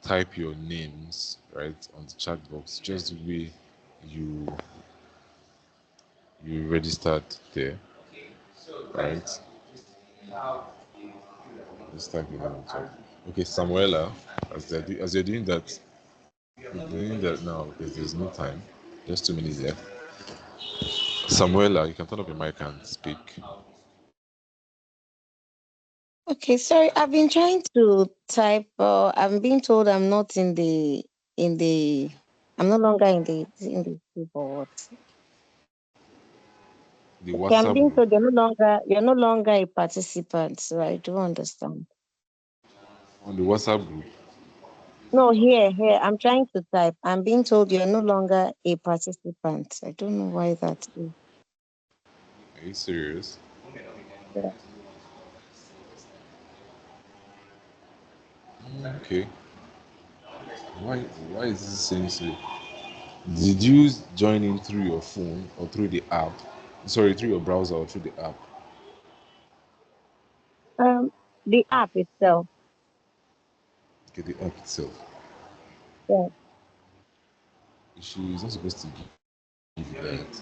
type your names right on the chat box, just the way you you registered there, right? Just type your name on chat. Okay, Samuela, as you're doing that now because there's no time, just 2 minutes left. Samuela, you can turn up your mic and speak. Okay, sorry, I've been trying to type. I'm being told I'm not in the. I'm no longer in the group or what? The Okay, I'm WhatsApp being group. told you're no longer a participant, so I do understand. On the WhatsApp group. No, here, I'm trying to type. I'm being told you're no longer a participant. I don't know why that is. Are you serious? Yeah. Okay. Why why is this saying so? Did you join in through your phone or through the app? Sorry, through your browser or through the app? Um, the app itself. Okay, the app itself. Yeah. She is not supposed to give that.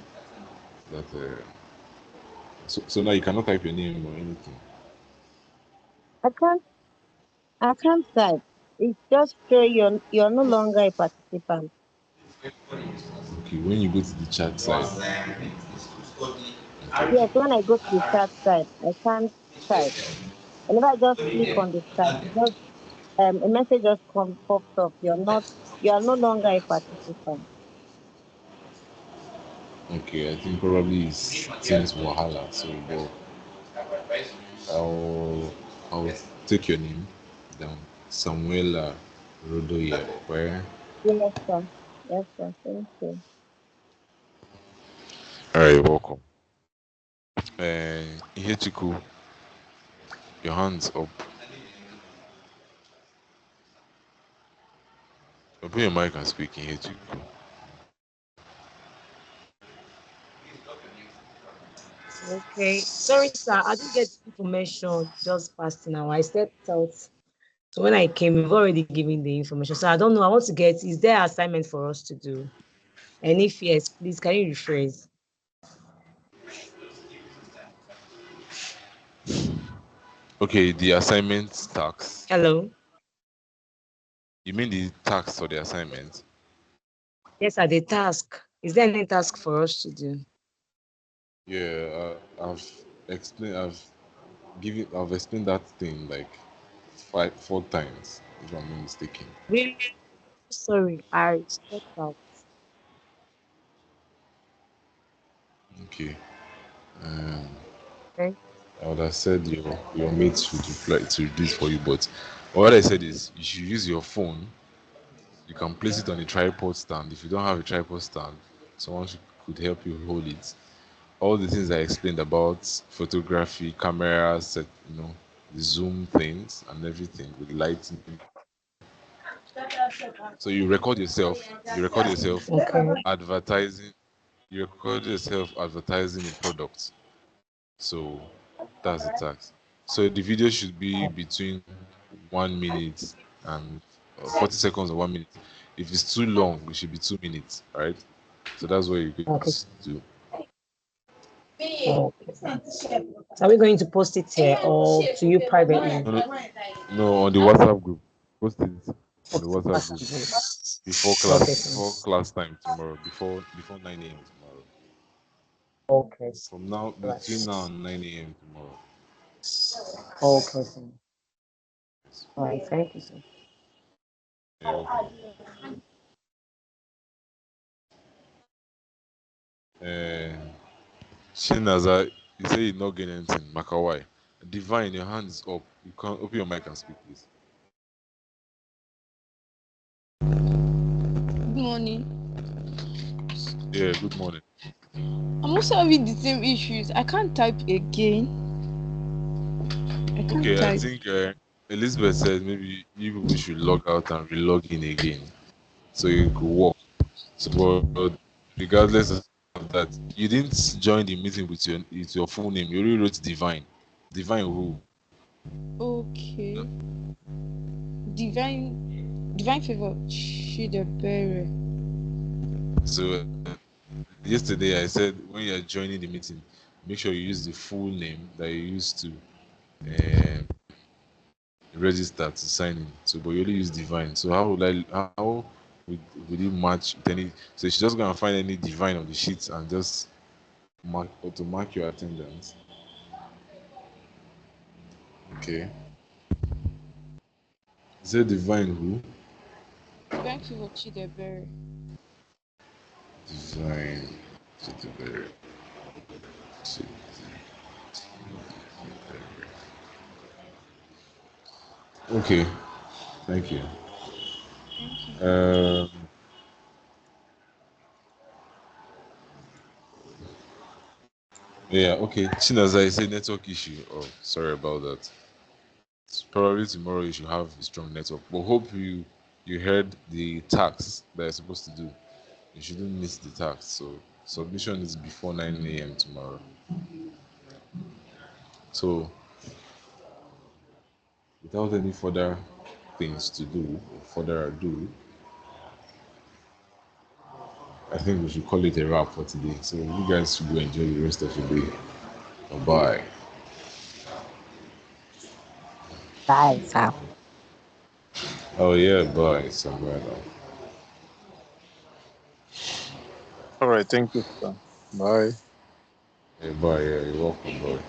So now you cannot type your name or anything. I can't I can't type. It's just show you're no longer a participant. Okay, when you go to the chat side, Yes, okay, when I go to the chat side, I can't type. Whenever I just click on the chat, it just a message just pops up. You are no longer a participant. okay, I think probably it's Teams Wahala. So, but I'll I'll take your name down. Samuela Rodoye. Where? Yes, sir. Yes, sir. Thank you. All right, welcome. Ihechiku, your hands up. Open your mic and speak, Ihechiku. Okay. Sorry, sir. I didn't get information just past now. I stepped out. So when I came, you've already given the information. So I don't know. I want to get, is there assignment for us to do? And if yes, please, can you rephrase? Okay, the assignment tax. Hello? You mean the tax or the assignment? Yes, sir, the task. Is there any task for us to do? Yeah, I've explained that thing like 4 times, if I'm not mistaken. Really? Sorry, I stepped out. Okay. Um, Okay. I would have said your mates should reply to this for you, but what I said is you should use your phone. You can place it on a tripod stand. If you don't have a tripod stand, could help you hold it. All the things I explained about photography, camera, set, the zoom things and everything with lighting. So you record yourself Okay. advertising, you record yourself advertising a product. So that's the tax. So the video should be between 1 minute and 40 seconds or 1 minute. If it's too long, it should be 2 minutes, right? So that's what you could Okay. do. Okay. So are we going to post it here or to you privately? No, no, no, on the WhatsApp group. Post it on the Okay. WhatsApp group before Okay, class sir. before class time tomorrow. Before 9 a.m. tomorrow. Okay. From now between now Right. and 9 a.m. tomorrow. Okay, sir. All right. Thank you, sir. Yeah, welcome. Uh, Shinaza, you say you not getting anything. Makawai. Divine, your hand is up. You can open your mic and speak, please. Good morning. Yeah, good morning. I'm also having the same issues. I can't type again. I can't Okay, I type. think Elizabeth said maybe you people should log out and re-log in again so you could work. So, but regardless of that, you didn't join the meeting with your full name. You already wrote Divine. Divine who? Okay. Divine favor. Shidebere. So yesterday I said when you are joining the meeting, make sure you use the full name that you used to um, register to sign in. So, but you only use Divine. So how would it match with any? So she's just gonna find any Divine on the sheets and just mark your attendance. Okay. Is it Divine who? Divine favor Shidebere. Divine. Okay. Thank you. Thank you. Um. Yeah. Okay. Chinaza, I say network issue. Oh, sorry about that. Probably tomorrow you should have a strong network. But hope you heard the tax that you're supposed to do. You shouldn't miss the tax. So submission is before 9 a.m. tomorrow. So without any further things to do or further ado, I think we should call it a wrap for today. So you guys should go enjoy the rest of your day. Bye. Bye, sir. Oh yeah, bye. Somewhere now. All right. Thank you, sir. Bye. Hey, bye. Yeah, you're welcome, bye.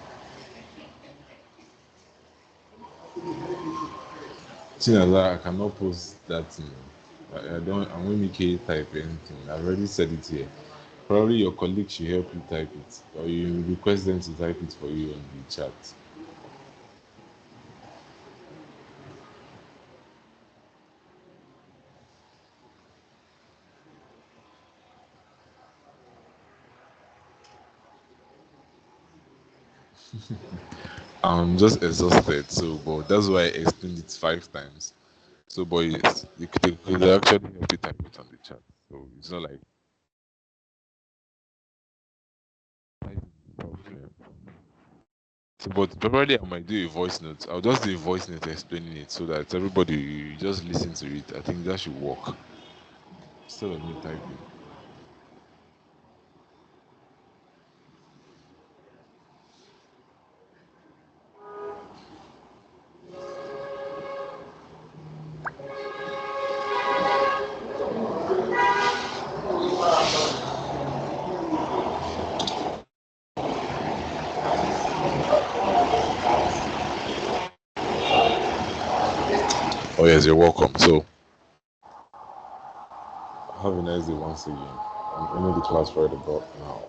Thing as I cannot post that thing. I don't. I'm going to make type anything. I've already said it here. Probably your colleague should help you type it, or you request them to type it for you on the chat. I'm just exhausted, so but that's why I explained it 5 times. So, but they could actually help you type it on the chat. So it's not like problem. So, but probably I might do a voice note. I'll just do a voice note explaining it so that everybody you just listen to it. I think that should work. Instead of me typing. Oh yes, you're welcome. So have a nice day once again. I'm ending the class right about now.